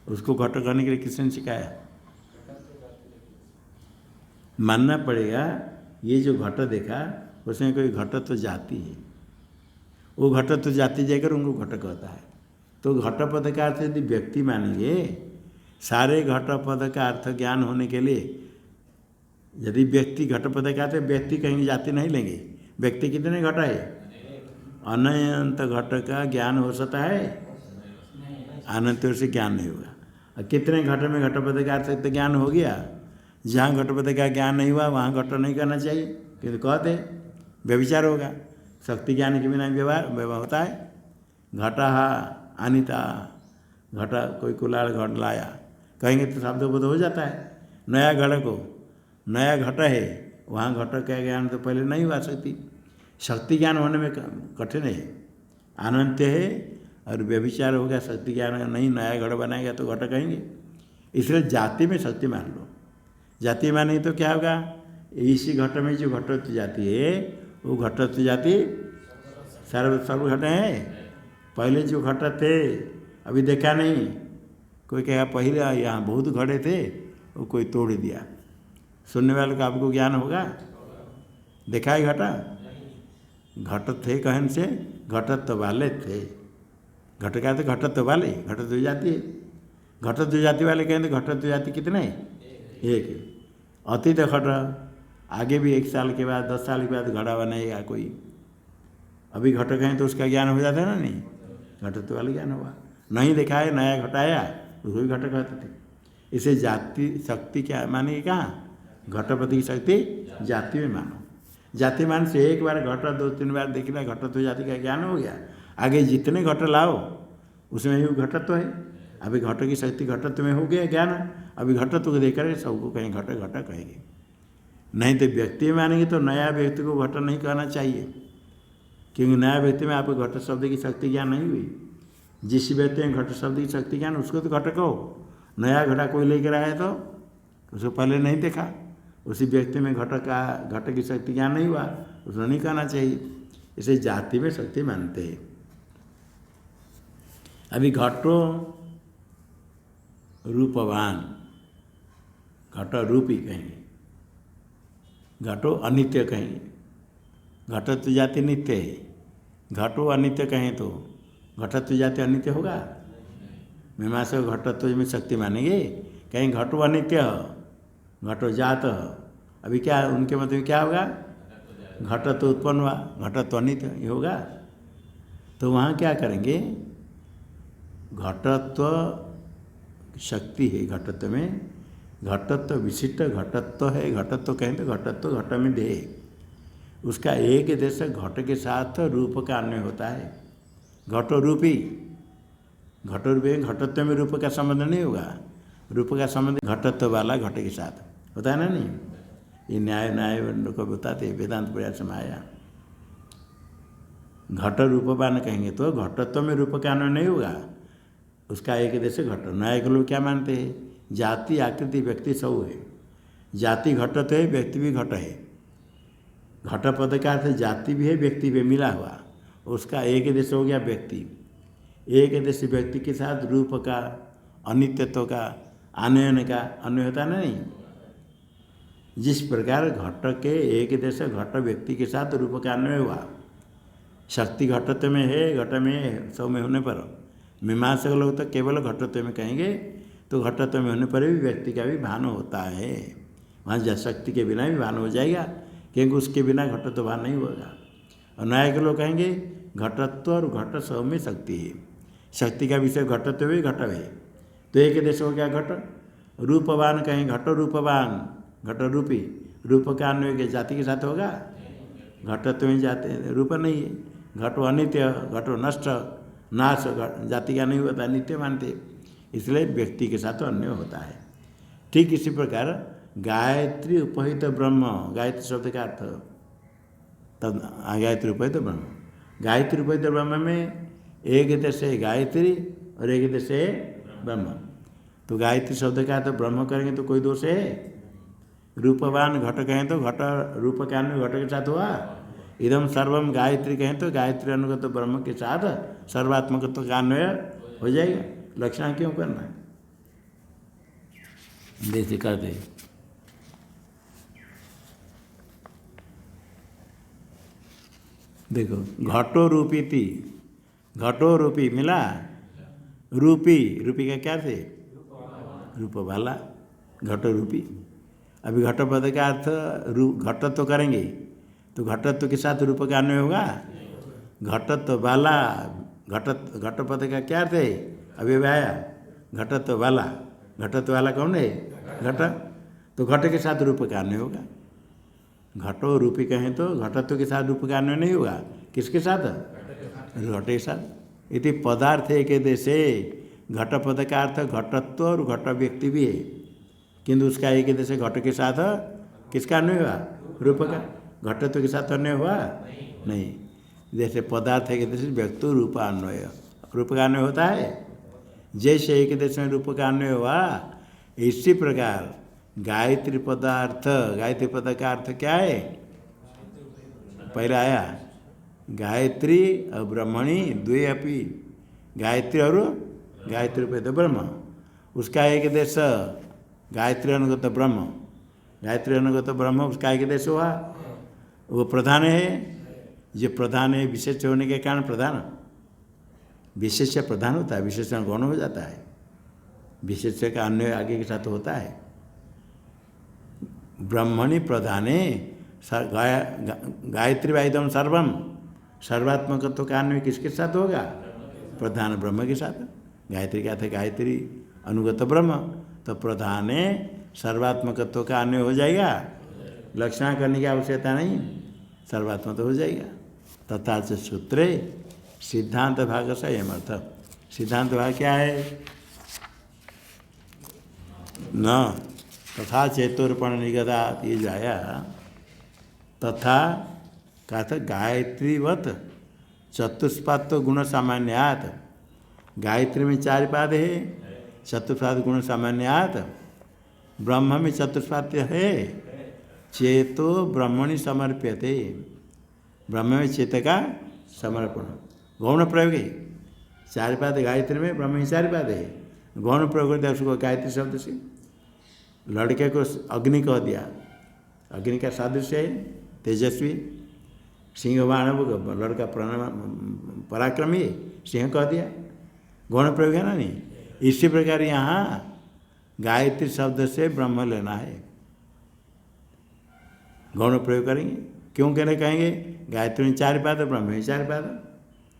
उसको घट करने के लिए किसने सिखाया? मानना पड़ेगा ये जो घट देखा उसमें कोई घट तो जाति है, वो घट तो जाति जाकर उनको घट कहता है। तो घट पद का अर्थ यदि व्यक्ति मानेंगे, सारे घट पद का अर्थ ज्ञान होने के लिए यदि व्यक्ति घट पद का अर्थ व्यक्ति कहीं जाति नहीं लेंगे। व्यक्ति कितने घट है? अनंत घट का ज्ञान हो सकता है? अनंत से ज्ञान नहीं होगा। और कितने घट में घट पद का अर्थ तो ज्ञान हो गया। जहाँ घटपद का ज्ञान नहीं हुआ वहाँ घट नहीं करना चाहिए, क्योंकि कहते व्यभिचार होगा। शक्ति ज्ञान के बिना व्यवहार होता है। घटा अनिता, घटा कोई कुलाल घट लाया कहेंगे तो शब्द बोध हो जाता है। नया घट को नया घट है, वहाँ घट का ज्ञान तो पहले नहीं हुआ। शक्ति ज्ञान होने में कठिन है, अनंत है और व्यभिचार हो गया। शक्ति ज्ञान नहीं, नया घट बनाएगा तो घट कहेंगे। इसलिए जाति में शक्ति मान लो। जाति माने तो क्या होगा? इसी घट में जो घटत्व जाति है वो घटत्व जाति सर्व घट है। पहले जो घट थे अभी देखा नहीं, कोई कहेगा पहले यहाँ बहुत घड़े थे वो कोई तोड़ दिया। सुनने वाले को आपको ज्ञान होगा? देखा है घटा? घट थे कहन से घटत्व वाले थे। घट का तो घटत्व वाले, घटत्व जाति है। घटत्व जाति वाले कहें तो घटत्व जाति कितने? एक। अतीत घट आगे भी 1 साल के बाद 10 साल के बाद घड़ा बनाएगा कोई। अभी घट कहें तो उसका ज्ञान हो जाता है ना? नहीं, घटत्व वाले ज्ञान हुआ। नहीं देखा है, नया घटाया उसको भी घट कहते थे। इसे जाति शक्ति क्या मानेगी? कहाँ? घटपति की शक्ति जाति में मानो। जाति मान से एक बार घट 2-3 बार देख लिया, घटत्व जाति का ज्ञान हो गया। आगे जितने घट लाओ उसमें ही घटत्व है। अभी घट की शक्ति घटत्व में हो गया ज्ञान, अभी घटत्व को देख कर सबको कहीं घट घट कहेंगे। नहीं तो व्यक्ति में मानेंगे तो नया व्यक्ति को घट नहीं कहना चाहिए, क्योंकि नया व्यक्ति में आपको घट शब्द की शक्ति ज्ञान नहीं हुई। जिस व्यक्ति में घट शब्द की शक्ति ज्ञान उसको तो घट कहो। नया घटा कोई लेकर आया तो उसको पहले नहीं देखा, उसी व्यक्ति में घट की शक्ति ज्ञान नहीं हुआ, उसको नहीं कहना चाहिए। इसे जाति में शक्ति मानते हैं। अभी घटो रूपवान, घट रूपी कहेंगे, घटो अनित्य कहेंगे। घटत्व जाति नित्य है, घटो अनित्य कहें तो घटत्व जाति अनित्य होगा। मीमांसा घटत्व में शक्ति मानेंगे, कहीं घटो अनित्य घटो जात। अभी क्या उनके मतलब क्या होगा? घटत्व उत्पन्न हुआ, घटत्व अनित्य ये होगा। तो वहाँ क्या करेंगे? घटत्व शक्ति है, घटत्व में घटत्व विशिष्ट घटत्व है। घटत्व कहें तो घटत्व घट में देह, उसका एक देश घट के साथ रूप का अन्वय होता है। घटो रूपी, घटो रूपी घटत्व में रूप का संबंध नहीं होगा, रूप का संबंध घटत्व वाला घट के साथ होता है ना। नहीं, ये न्याय को बताते वेदांत प्रयास में आया। घट रूपवान कहेंगे तो घटत्व में रूप का अन्वय नहीं होगा, उसका एक देश घट। न्याय के लोग क्या मानते हैं? जाति आकृति व्यक्ति सब है, जाति घटत है, व्यक्ति भी घट है। घट पद का अर्थ जाति भी है, व्यक्ति भी मिला हुआ, उसका एक देश हो गया व्यक्ति। एक देश व्यक्ति के साथ रूप का अनित्यत्व का आनयन का अन्वय होता नहीं। जिस प्रकार घट के एक देश घट व्यक्ति के साथ रूप का अन्वय हुआ, शक्ति घटत्व में है, घट में सब में होने पर। मीमांसक लोग तो केवल घटत्व में कहेंगे, तो घटत्व में होने पर भी व्यक्ति का भी भान होता है। वहाँ शक्ति के बिना भी भान हो जाएगा, क्योंकि उसके बिना घटत्व भान नहीं होगा। और न्याय के लोग कहेंगे घटत्व और घट सब में शक्ति है, शक्ति का विषय घटत्व भी घट है, तो एक देश हो गया घट। रूपवान कहें घट रूपवान, घट रूपी, रूप का अन्वय के जाति के साथ होगा। घटत्व में जाते रूप नहीं है, घटो अनित्य, घटो नष्ट नाश, जाति का नहीं होता, नित्य मानते, इसलिए व्यक्ति के साथ अन्य होता है। ठीक इसी प्रकार गायत्री उपहित ब्रह्म, गायत्री शब्द का अर्थ तब गायत्री उपहित ब्रह्म। गायत्री उपहित ब्रह्म में एक देश है गायत्री और एक देश है ब्रह्म। तो गायत्री शब्द का अर्थ ब्रह्म करेंगे तो कोई दोष है? रूपवान घट कहें तो घट रूप का अन्वय घट के साथ हुआ। इदम सर्वम गायत्री कहें तो गायत्री अनुगत ब्रह्म के साथ सर्वात्मकत्व का अन्वय हो जाएगा। लक्षण क्यों करना है? जैसे करते देखो, घटो रूपी थी, घटो रूपी मिला, रूपी, रूपी का क्या थे? रूप वाला, घटो रूपी। अभी घट पद का अर्थ घटत्व करेंगे तो घटत्व के साथ रूप का अन्वय होगा। घटत्व वाला, घट पद का क्या अर्थ है? अभी आया घटत्व वाला, घटत्व वाला कौन है? घट, तो घट के साथ रूप का अन्वय होगा। घटो रूपी कहें तो घटत्व के साथ रूप का अन्वय नहीं होगा, किसके साथ? घट के साथ। इति पदार्थ एक देशे, घट पद का अर्थ घटत्व और घट व्यक्ति भी है, किंतु उसका एक देश घट के साथ किसका अन्वय हुआ? रूप का। घटत्व के साथ अन्वय हुआ नहीं। जैसे पदार्थ एक देश व्यक्ति रूप अन्वय, रूप का अन्वय होता है। जैसे एक देश में रूप का अन्वय हुआ, इसी प्रकार गायत्री पदार्थ, गायत्री पद का अर्थ क्या है? पहले आया गायत्री और ब्रह्मणी द्वे अपि, गायत्री और गायत्री रूपे तो ब्रह्म, उसका एक देश गायत्री अनुगत ब्रह्म, गायत्री अनुगत ब्रह्म उसका एक देश हुआ, वो प्रधान है। जो प्रधान है विशेष होने के कारण प्रधान, विशेष प्रधान होता है, विशेषण गौण हो जाता है, विशेष का अन्वय आगे के साथ होता है। ब्रह्मणि प्रधाने गायत्री वाइदम सर्वम, सर्वात्मकत्व का अन्वय किसके साथ होगा? प्रधान ब्रह्म के साथ। गायत्री क्या था? गायत्री अनुगत ब्रह्म, तो प्रधाने सर्वात्मकत्व का अन्वय हो जाएगा। लक्षण करने की आवश्यकता नहीं। सर्वात्मा तो हो जाएगा। तथा च सूत्रे सिद्धांत भाग से यम अर्थ। सिद्धांत भाग क्या है? न तथा चेतोर्पण निगदात, ये जाया तथा कहा था गायत्रीवत चतुष्पाद गुण सामान्यात। गायत्री में 4 पाद है, चतुष्पाद गुण सामान्यात। ब्रह्म में चतुष्पाद है, चेतो ब्रह्मणि समर्प्यते। ब्रह्म में चेत का समर्पण, गौण प्रयोग है। 4 पाद गायत्री में, ब्रह्म में 4 पाद है, गौण प्रयोग करते उसको गायत्री शब्द से। लड़के को अग्नि कह दिया, अग्नि का सादृश्य है तेजस्वी। सिंह बाण लड़का पराक्रमी, सिंह कह दिया, गौण प्रयोग है ना। नहीं, इसी प्रकार यहाँ गायत्री शब्द से ब्रह्म लेना है, गौण प्रयोग करेंगे। क्यों कहने कहेंगे? गायत्री में 4 पाद, ब्रह्म में 4 पाद,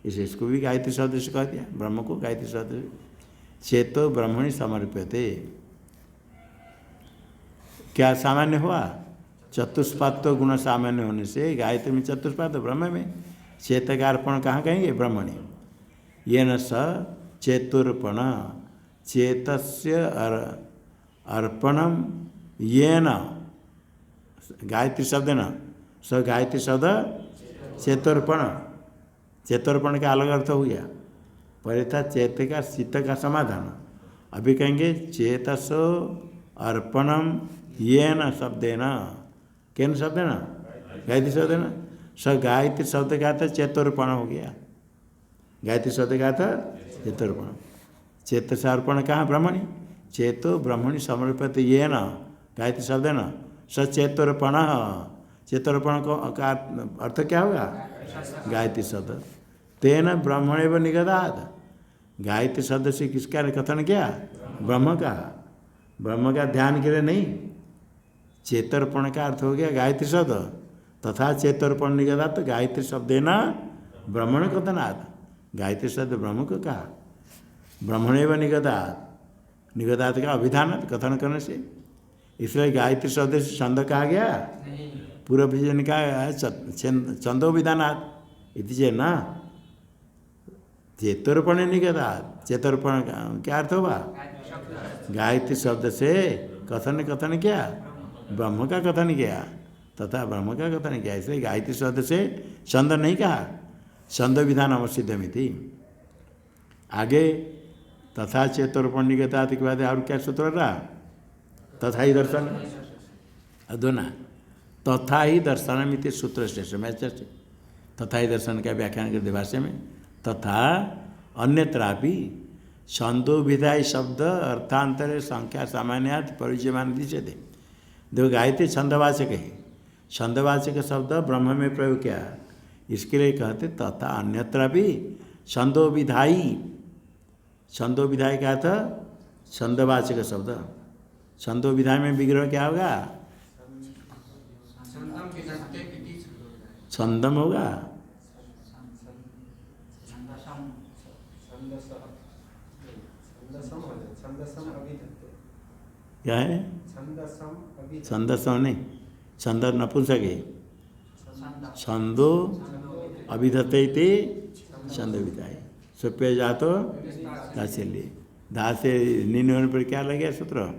इसे इसको भी गायत्री शब्द से कह दिया, ब्रह्म को गायत्री शब्द से। चेतो ब्रह्मणि समर्प्यते, क्या सामान्य हुआ? चतुष्पाद गुण सामान्य होने से गायत्री में चतुष्पाद, ब्रह्म में चेत का अर्पण कहाँ कहेंगे? ब्रह्मणि। ये न स चेतुर्पण, चेतस्य अर्पणम ये न, गायत्री शब्द न, स गायत्री शब्द चेतोर्पण। चेतोर्पण का अलग अर्थ हो गया। पहले था चेत का शीत का समाधान, अभी कहेंगे चेतसो अर्पणम ये न शब्देन। केन शब्द है ना? गायत्री शब्द है ना। स गायत्री शब्द का था चेतोर्पण हो गया, गायत्री शब्द का था चेतोर्पण। चेत से अर्पण कहाँ? ब्रह्मणि। चेतो ब्रह्मणि समर्पित ये न, गायत्री शब्द है ना। स चेतोर्पण, चेतोर्पण को का अर्थ क्या होगा? गायत्री शब्द। तेन ब्रह्मणेव निगदात, गायत्री शब्द से किसका कथन किया? ब्रह्म का। ब्रह्म का ध्यान के लिए नहीं, चेतोर्पण का अर्थ हो गया गायत्री शब्द। तथा चेतोर्पण निगदात, तो गायत्री शब्द न ब्रह्मण कथनात्, गायत्री शब्द ब्रह्म को कहा। ब्रह्मणेव निगदात, निगदात का अभिधान कथन करने से, इसलिए गायत्री शब्द से छंद कहा गया। पूर्व विजन का है छंदो विधानात् इति चेत् न चेतोर्पण निगदात। चेतोर्पण का क्या अर्थ होगा? गायत्री शब्द से कथन क्या? ब्रह्म का कथन किया, तथा ब्रह्म का कथन किया। इसलिए गायत्री शब्द से छंद नहीं कहा, छंद विधान अवसिद्धमिति। आगे तथा चेतोर्पण निगदात के बाद और क्या सूत्र रहा? तथा ही दर्शन, अधुना तथा ही दर्शनमिति सूत्र शेष में चर्चा। तथा ही दर्शन का व्याख्यान करते भाष्य में, तथा अन्यत्रापि छंदो विधायी शब्द अर्थांतरे संख्या सामान्यात परिचयमान दृश्यते। देखो गायत्री छंदवाचक है, छंदवाचक शब्द ब्रह्म में प्रयोग किया, इसके लिए कहते तथा अन्यत्रापि छंदो विधायी। छंदो विधायी क्या था? छंदवाचक शब्द। छंदो विधाय में विग्रह क्या होगा? छंदम होगा। क्या है? छंदसम नहीं, छंद नपुंसक है। छंदो अभिधत्ते थे छंद विधाय। सुप्य जातो दाचल्य, धा से नीन होने पर क्या लग गया सूत्र?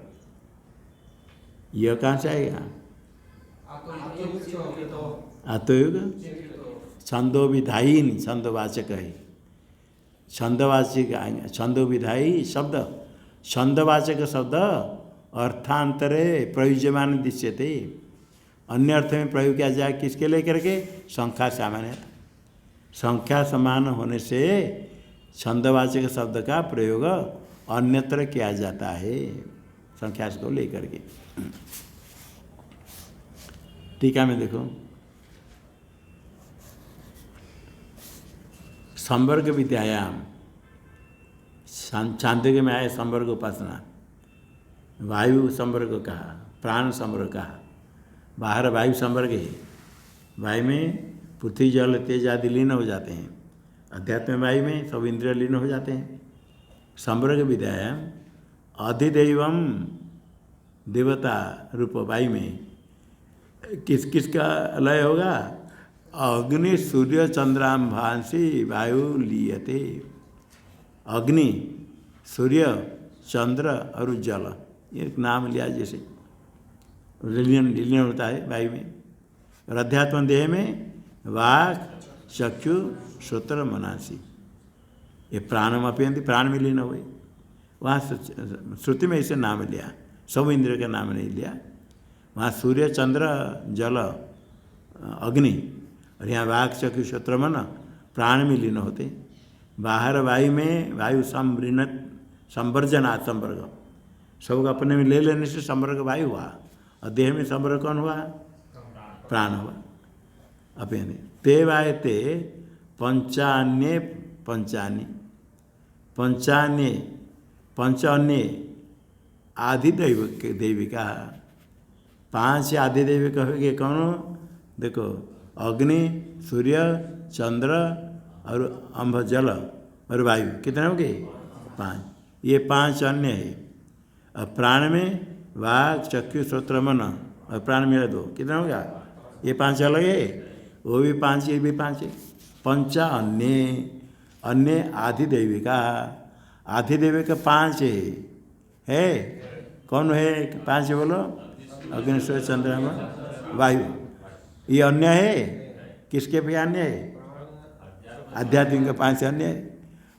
यह कहाँ से आएगा? आत्मयुग। छंदो विधायी छंदवाचक है, छंदवाचक छंदो विधायी शब्द, छंदवाचक शब्द अर्थांतरे प्रयुज्यमान दृश्यते। अन्य अर्थ में प्रयोग किया जाए किसके लेकर के? संख्या सामान्य, संख्या समान होने से छंदवाचक शब्द का प्रयोग अन्यत्र किया जाता है, संख्या को लेकर के। टीका में देखो, संवर्ग विद्यायाम, छांदोग्य में आए संवर्ग उपासना। वायु संवर्ग कहा, प्राण संवर्ग कहा। बाहर वायु संवर्ग है, वायु में पृथ्वी जल तेज आदि लीन हो जाते हैं। अध्यात्म वायु में सब इंद्रिय लीन हो जाते हैं। संवर्ग विद्यायाम अधिदैवम देवता रूप वायु में किस किस का लय होगा? अग्नि सूर्य चंद्रांभांसी वायु लीयते। अग्नि, सूर्य, चंद्र और जल, ये एक नाम लिया जैसे विलीन होता है वायु में। और अध्यात्म देह में वाक चक्षु श्रोत्र मनासी, ये प्राणम अपियंती, प्राण में लीन हुए। वहाँ श्रुति में इसे नाम लिया, सब इंद्रियों का नाम नहीं लिया। वहाँ सूर्य चंद्र जल अग्नि, और यहाँ वाक चक्षु श्रोत्र मन प्राण में लीन होते। बाहर वायु में वायु संवर्जना, संवर्ग सब अपने में ले लेने से संवर्ग वायु हुआ, और देह में संवर्ग कौन हुआ? प्राण हुआ। अपने ते वायते पंचान्य पंचान्य पंचान्य पंचान्य आदि देविका, 5 आदि देविका हो गए। कौन? देखो, अग्नि, सूर्य, चंद्र और अम्भ जल और वायु, कितने हो गए? 5। ये 5 अन्य है। और प्राण में वाक चक्षु श्रोत्र मन, और प्राण में 2, कितना हो गया? ये 5 अलग है, वो भी 5, ये भी 5 है। पंचा अन्य, अन्य आदि देविका, आदि देविका 5 है। कौन है 5 है बोलो? अग्नि सूर्य चंद्रमा वायु, ये अन्य है। किसके भी अन्य है? आध्यात्मिक 5 अन्य है।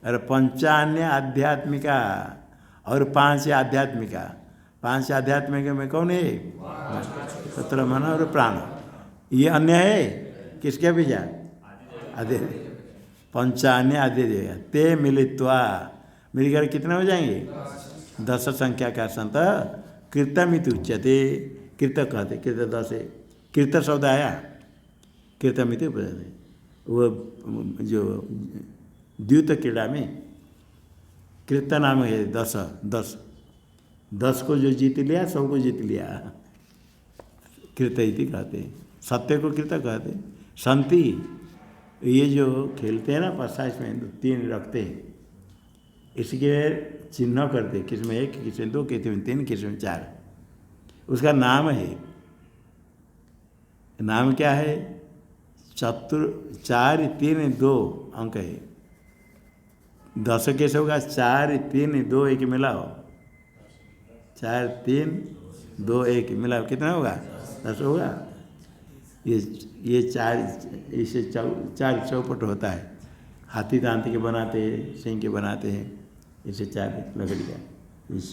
और पंचान्य आध्यात्मिका और 5 आध्यात्मिका। 5 आध्यात्मिक में कौन है? सत्र मन और प्राण, ये अन्य है। किसके भी जा? आदि, पंचान्य आदि देगा। ते मिलित्वा, मिलकर कितने हो जाएंगे? 10 संख्या का संत कृतमिति उच्यते। कृत कहते, कृत 10 है। कृत शब्द आया, कृतमिति उपजते। वो जो द्यूत क्रीड़ा में कृत नाम है 10 को जो जीत लिया, सबको जीत लिया, कृत इति कहते। सत्य को कृत कहते। संति, ये जो खेलते हैं ना, 50 में 3 रखते हैं, इसके चिन्ह करते, किसमें 1, किसमें 2, किसमें 3, किसमें 4। उसका नाम है, नाम क्या है? 4 3 2 अंक है। 10 कैसे होगा? 4 3 2 1 मिलाओ, 4 3 2 1 मिलाओ, कितना होगा? 10 होगा। ये 4, इसे 4 चौपट होता है। हाथी दांत के बनाते हैं, सिंह के बनाते हैं, इसे 4 लकड़ियाँ, इस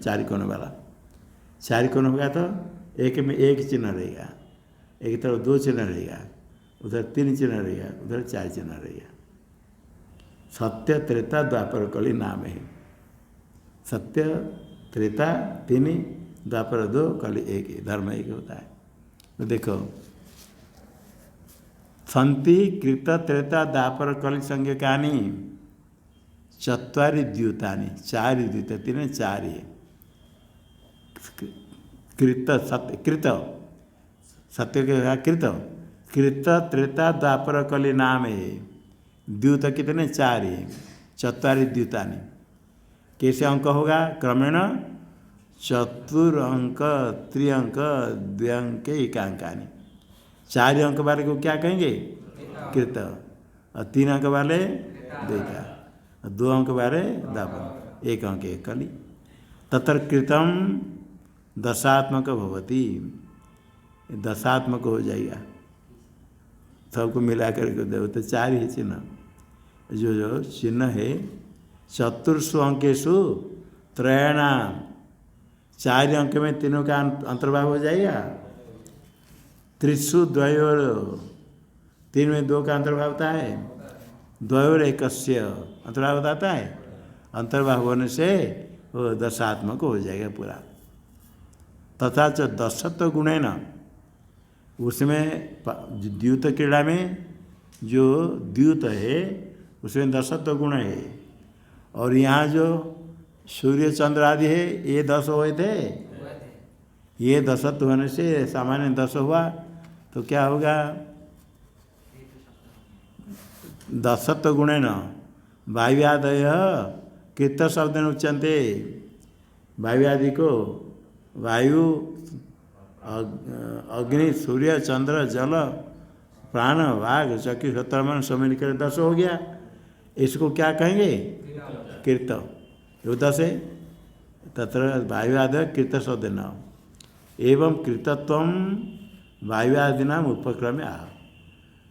4 कोने वाला। 4 कोने होगा तो एक में 1 चिन्ह रहेगा, एक तरफ 2 चिन्ह रहेगा, उधर 3 चिन्ह रहेगा, उधर 4 चिन्ह रहेगा। सत्य त्रेता द्वापर कली नाम है। सत्य त्रेता 3, द्वापर 2, कली 1, धर्म 1 होता है। तो देखो, संति कृत त्रेता द्वापर कली संज्ञकानि 4 द्यूतानि, 4 द्यूत, 3 4 है। कृत सत्य, कृत सत्य के कृत, कृत त्रेता द्वापर कली नाम है। द्यूत कितने? 4 है। 4 द्यूतानि। कैसे अंक होगा? क्रमेण 4 अंक, 3 अंक, 2 अंक, 1 अंकानि। 4 अंक वाले को क्या कहेंगे? कृत। और 3 अंक वाले द्वैता, 2 अंक वाले दापर, 1 अंक 1 कली। तत्र कृतम दशात्मक भवती, दशात्मक हो जाएगा। सबको मिला करके दो तो 4 ही चिन्ह। जो चिन्ह है 4 अंकेशु त्रयाणाम, 4 अंक में तीनों का अंतर्भाव हो जाएगा। 3 द्वयोर, 3 में 2 का अंतर्भाव होता है। द्वयोर एकस्य अंतर्भाव होता है। अंतर्भाव होने से वो दशात्मक हो जाएगा पूरा। तथा च 10 गुणेन, उसमें द्यूत क्रीड़ा में जो द्यूत है उसमें 10 गुण है। और यहाँ जो सूर्य चंद्र आदि है ये 10 हुए थे, ये 10 होने से सामान्य 10 हुआ तो क्या होगा? 10 गुणेन वायुआदय कृत शब्द उच्यन्ते। वायुआदि को वायु, अग्नि, सूर्य, चंद्र, जल, प्राण वाग चक्षु श्रोत्र मन सब मिलकर 10 हो गया। इसको क्या कहेंगे? कृत। वो 10 है। तत्र वायुवाद कृत शब्द न एवं कृतत्व वायुवादिना उपक्रम आह।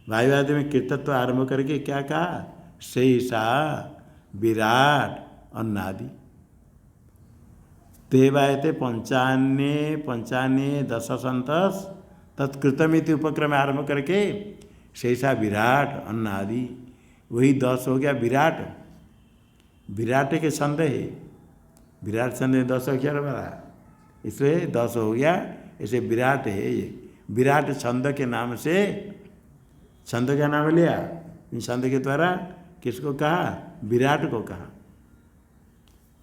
वायुवादि में कृतत्व आरंभ करके क्या कहा? शेषा विराट अन्नादि तेवायते पंचान्य 10 संतस तत्कृतमिति उपक्रम आरंभ करके शेषा विराट अन्नादि वही 10 हो गया। विराट विराट के छंद है। विराट छंद 10 अक्षर वाला इसलिए 10 हो गया। ऐसे विराट है। ये विराट छंद के नाम से छंद का नाम लिया। इन छंद के द्वारा किसको कहा? विराट को कहा।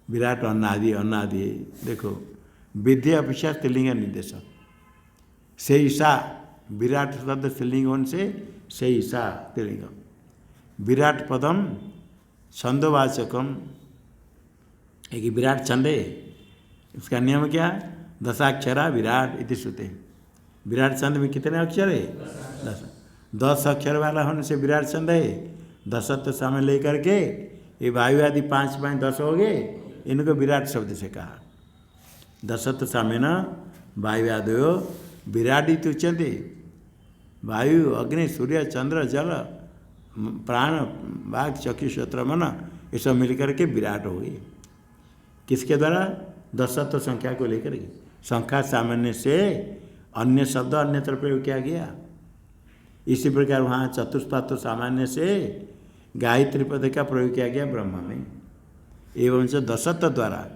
विराट अन्नादि अन्नादि देखो विधि अपेक्षा स्त्रीलिंग निर्देशक से ईसा विराट शब्द स्त्रीलिंग होने से ईसा स्त्रीलिंग विराट पदम छंदवाचकम एक विराट छंद है। इसका नियम क्या? 10 अक्षरा विराट इति श्रुते। विराट छंद में कितने अक्षर है? 10 अक्षर वाला होने से विराट छंद है। 10 तो समय लेकर के ये वायु आदि 5 5 10 हो गए। इनको विराट शब्द से कहा। 10 तो समय न वायु आदयो विराट इति उच्यते। वायु अग्नि सूर्य चंद्र जल प्राण वाग चक्षु श्रोत्र मन ये सब मिलकर के विराट हो गए। किसके द्वारा? 10 तो संख्या को लेकर के। संख्या सामान्य से अन्य शब्द अन्यत्र प्रयोग किया गया। इसी प्रकार वहाँ चतुष्पाद तो सामान्य से गायत्री पद का प्रयोग किया गया ब्रह्म में। एवं से 10 द्वारा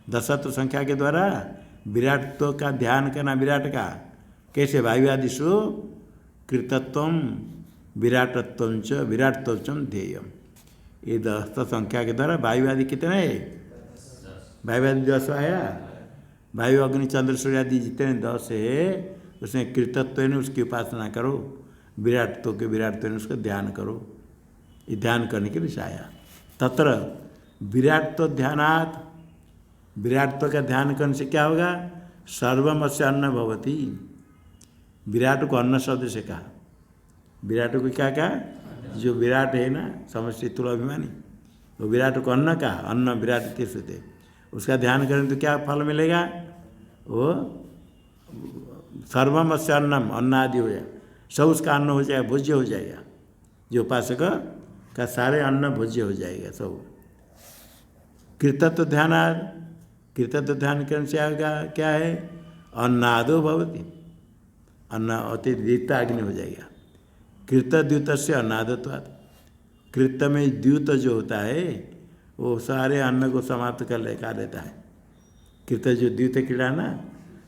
10 संख्या के द्वारा विराटत्व का ध्यान करना। विराट का कैसे? वायु आदिषु कृतत्व विराटत्व ध्येय। ये 10 संख्या के द्वारा वायु आदि कितने है? वायु आदि 10 आया। वायु अग्नि चंद्र सूर्य आदि जितने 10 है उसमें कृतत्व ने उसकी उपासना करो। विराटत्व के विराटत्व ने उसका ध्यान करो। ये ध्यान करने के विषय आया। तत्र विराटत्व ध्यानात् विराटत्व का ध्यान करने से क्या होगा? सर्वमस्य अन्न भवति। विराट को अन्न शब्द से कहा। विराट को क्या कहा? जो विराट है ना समष्टि स्थूल अभिमानी वो विराट को अन्न कहा। अन्न विराट तीर्थ उसका ध्यान करें तो क्या फल मिलेगा? वो सर्वमस्य अन्नम अन्न आदि हो जाए सब उसका अन्न हो जाएगा भोज्य हो जाएगा। जो उपासक का सारे अन्न भोज्य हो जाएगा सब। कृतत्व ध्यानाद कृतत्व ध्यान करने से आएगा क्या है? अन्नादो भवति अन्न अति द्वित अग्नि हो जाएगा। कृत द्युत से अन्नादत्वात् कृत में द्युत जो होता है वो सारे अन्न को समाप्त कर लेता है। कृत जो द्युत क्रीड़ा ना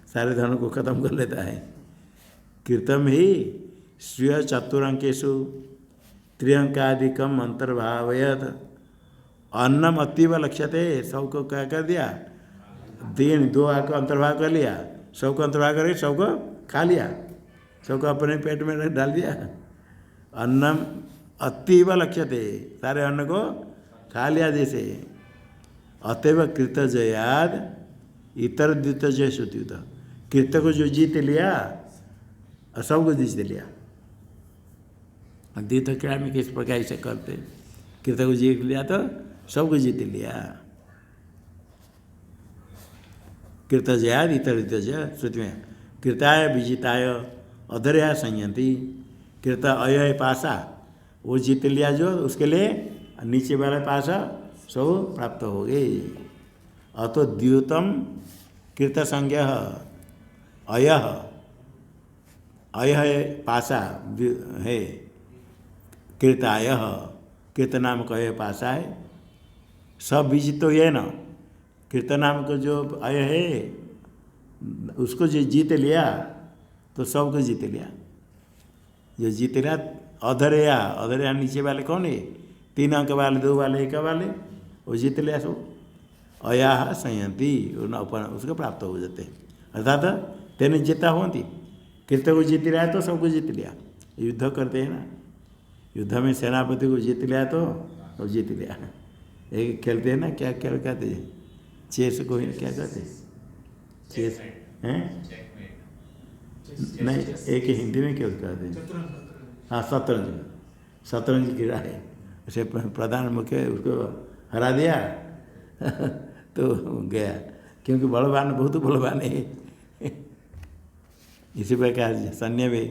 सारे धन को खत्म कर लेता है। कृतम ही स्वीय चतुरंकेशु त्रियंकादिकम अंतर्भावयत अन्नम अतीव लक्ष्यते। सबको क्या कर दिया? 2 को अंतर्भाव कर लिया। सबको अंतर्भाव करके सबको खा लिया। सबको अपने पेट में डाल दिया। अन्नम अतीव लक्ष्यते सारे अन्न को खा लिया जैसे। अतएव कृतजयाद इतर द्वितजय श्रुतियुत कृत को जो जीत लिया और सबको जीत लिया। द्वित क्रिया में किस प्रकार से करते? कृत को जीत लिया तो सबको जीत लिया। कृतजयाद इतर द्वितजय श्रुति में कृताय विजिताय अधरया संयंती। कृत अय पासा वो जीत लिया जो उसके लिए नीचे वाला पासा सब प्राप्त हो गए। अतो द्यूतम कृत संज्ञ अय अय पासा है। कृताय कृत नाम का अय पासा है। सब बीज तो ये ना कृत नाम का जो अय है उसको जो जीत लिया तो सबको जीत लिया। जो जीत लिया अधरया नीचे वाले कौन है? 3 अंक वाले 2 वाले 1 वाले वो जीत लिया सब। अया संयंती उसको प्राप्त हो जाते हैं। अर्थात तेने जीता होती कृत को जीत लिया तो सबको जीत लिया। युद्ध करते हैं ना युद्ध में सेनापति को जीत लिया तो वो जीत लिया। एक खेलते हैं ना क्या खेल कहते हैं? चेस को क्या कहते हैं? चेस हैं? नहीं एक हिंदी में क्या कहते हैं? हाँ शतरंज क्रीड़ा है। उसे प्रधान मुख्य उसको हरा दिया तो गया, क्योंकि बलवान बहुत बलवान है। इसी प्रकार सैन्य में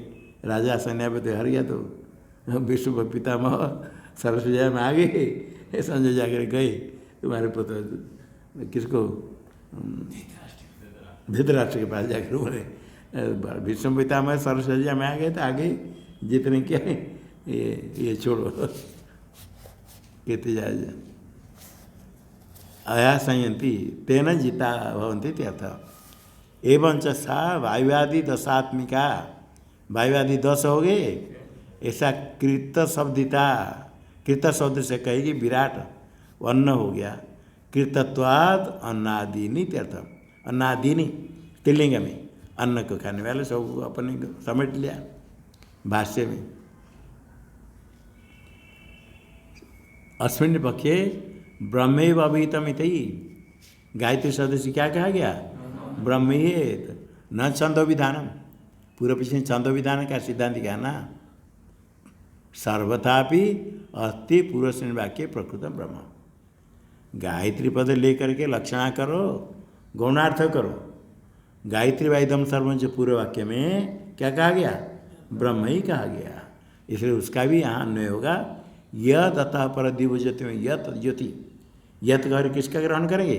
राजा सैन्य में तो हार गया, तो विश्व पितामह सरस्वती में आ गए। संजय जाकर गए, तुम्हारे पुत्र किसको, धृतराष्ट्र के पास जाकर बोले विश्व पितामह सरस्वती में आ गए, तो आगे जितने क्या ये छोड़ो कहते जाए। अया संयंती तेन जिता भवंती त्यर्थ। एवं च सा वायुवादि दशात्मिका, वायुवादि 10 हो गए, ऐसा कृत शब्दिता, कृत शब्द से कहेगी विराट अन्न हो गया। कृतत्वाद अन्नादीनी त्यर्थ, अन्नादीनी स्त्रीलिंग में अन्न को खाने वाले सब अपने समेट लिया भाष्य में। अस्मिन् पक्षे ब्रह्मैव अभिहितमिति, गायत्री शब्द से क्या कहा गया, ब्रह्म ही है, न छंदो विधानम। पूर्व पीछे छंदो विधान का सिद्धांत क्या ना, सर्वथापि अस्ति पूर्वस्मिन् वाक्ये प्रकृतम ब्रह्म। गायत्री पद लेकर के लक्षणा करो, गौणार्थ करो। गायत्री वाइदम सर्वम जो पूर्व वाक्य में क्या कहा गया, ब्रह्म ही कहा गया, इसलिए उसका भी यहाँ अन्वय होगा। यत अतः पर दिवज्योति में यत ज्योति, यत कर किसका ग्रहण करेंगे,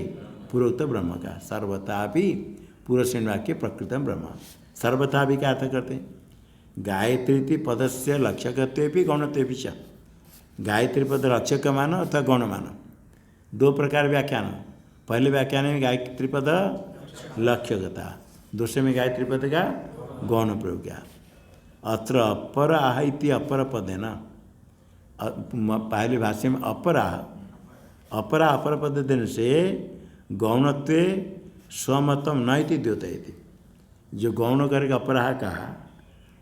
पूर्वोक्त ब्रह्म का। सर्वथापि पूर्वस्मिन् वाक्ये प्रकृतम ब्रह्म, सर्वथापि का अर्थ करते हैं गायत्री पद से लक्ष्यकत्वेपि गौणत्वेपि च। गायत्री पद लक्ष्यक मानो अथवा गौण मानो, 2 प्रकार व्याख्यान। पहले व्याख्यान में गायत्री पद लक्ष्यकता, दूसरे में गायत्री पद का गौण प्रयोग किया। अत्र अपर आह इति अपर पदेन, पहले भाष्य में अपरा अपर पद देने से गौणत्वे स्वमतम न इति द्योतयति। जो गौण करके अपराह कहा,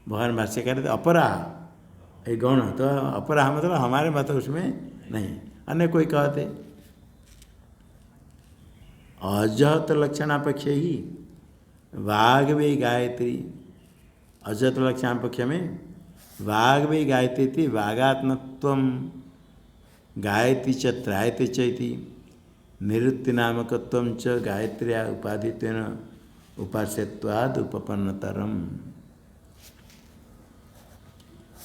भगवान भाष्य कह रहे थे अपराह ये गौण, तो अपराह मतलब हमारे मत उसमें नहीं, अन्य कोई कहते। अजहत लक्षणापेक्ष ही वाघ वे गायत्री, अजहत लक्षणापेक्ष में वाघ वे गायत्री थी, वागात्मत्वम गायत्री च त्रायते चैति निवृत्ति नामकत्वम च गायत्र्या उपाधित्वेन उपास्यत्वाद उपपन्नतरम।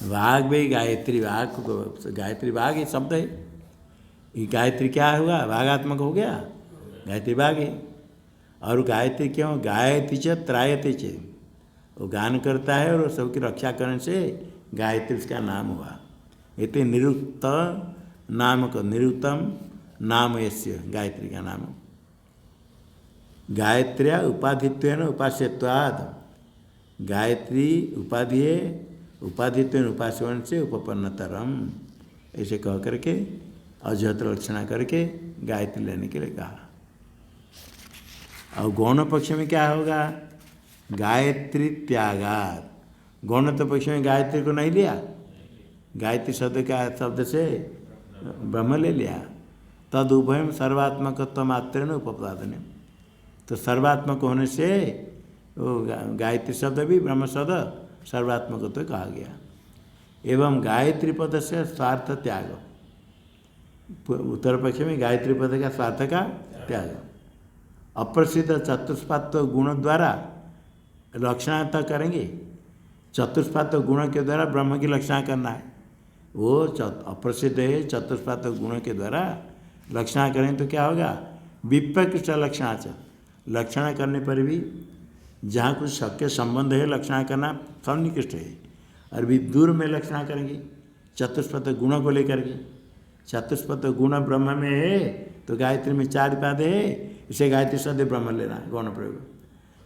वाघ वे गायत्री, वाघ गायत्री वाघ ये शब्द है, ये गायत्री क्या हुआ, वाघात्मक हो गया, गायत्री वाघ है। और गायत्री क्यों, गायत्री च त्रायते च, वो गान करता है और सबकी रक्षा करने से गायत्री उसका नाम हुआ। इतने निरुक्त नाम को, निरुक्तम नाम यस्य, गायत्री का नाम। गायत्र्या उपाधित्वेन उपास्यत्वाद, गायत्री उपाधि है, उपाधित्वेन उपास्यवन से उपपन्नतरम, ऐसे कह करके अजहत लक्षणा करके गायत्री लेने के लिए कहा। और गौण पक्ष में क्या होगा, गायत्री त्यागात। गौण तो पक्ष में गायत्री को नहीं लिया, गायत्री शब्द का शब्द से ब्रह्म ले लिया। तद उभयम सर्वात्मकत्व मात्र न उपपादन, तो सर्वात्मक होने से वो गायत्री शब्द भी ब्रह्म शब्द सर्वात्मकत्व कहा गया। एवं गायत्री पद से स्वार्थ त्याग, उत्तर पक्ष में गायत्री पद का स्वार्थ का त्याग। अप्रसिद्ध चतुष्पाद गुण द्वारा लक्षणा तक करेंगे, चतुष्पाद गुण के द्वारा ब्रह्म की लक्षणा करना है, वो अप्रसिद्ध है, चतुष्पाद गुण के द्वारा लक्षणा करें तो क्या होगा, विपकृष्ट लक्षणाच, लक्षणा करने पर भी जहाँ कुछ शक्य संबंध है लक्षणा करना सन्निकृष्ट है। और भी दूर में लक्षणा करेंगे चतुष्पद गुणों को लेकर के, चतुष्पद गुण ब्रह्म में है तो गायत्री में 4 पाद है, इसे गायत्री शब्द ब्रह्म लेना है, गौण प्रयोग।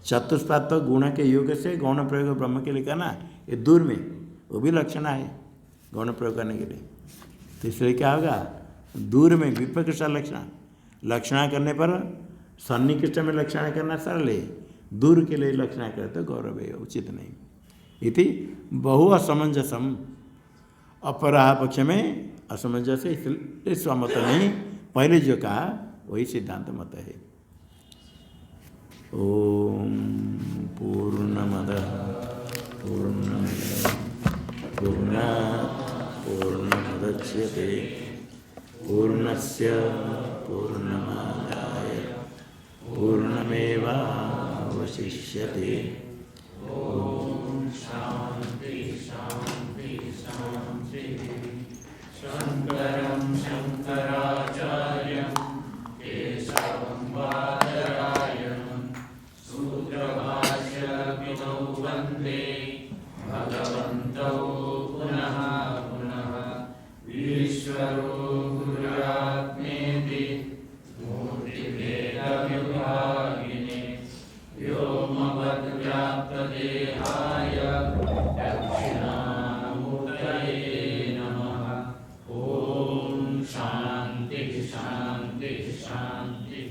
चतुष्पाद गुण के योग से गौण प्रयोग ब्रह्म के लिए करना, ये दूर में वो भी लक्षणा है गौण प्रयोग करने के लिए। तो इसलिए क्या होगा, दूर में विपकृष्ट लक्षणा, लक्षणा करने पर सन्निकृष्ट में लक्षणा करना सरल है, दूर के लिए लक्षणा करे तो गौरव है, उचित नहीं। इति बहु असमंजसम, अपराह पक्ष में असमंजस है, इसलिए स्वमत नहीं, पहले जो कहा वही सिद्धांत मत है। ओम पूर्णमदः पूर्णमिदं पूर्णात् पूर्णमुदच्यते पूर्णस्य पूर्णमादाय पूर्णमेवावशिष्यते। ओम शांति शांति शांति। शंकरं शंकराचार्यं केशवं बादरायणं सूत्रभाष्यकृतौ वन्दे भगवन्तौ पुनः पुनः। ईश्वरो गुरुरात्मेति मूर्तिभेदविभागिने व्योमवद्व्याप्तदेहाय दक्षिणामूर्तये नमः। ओम शांति शांति शांति।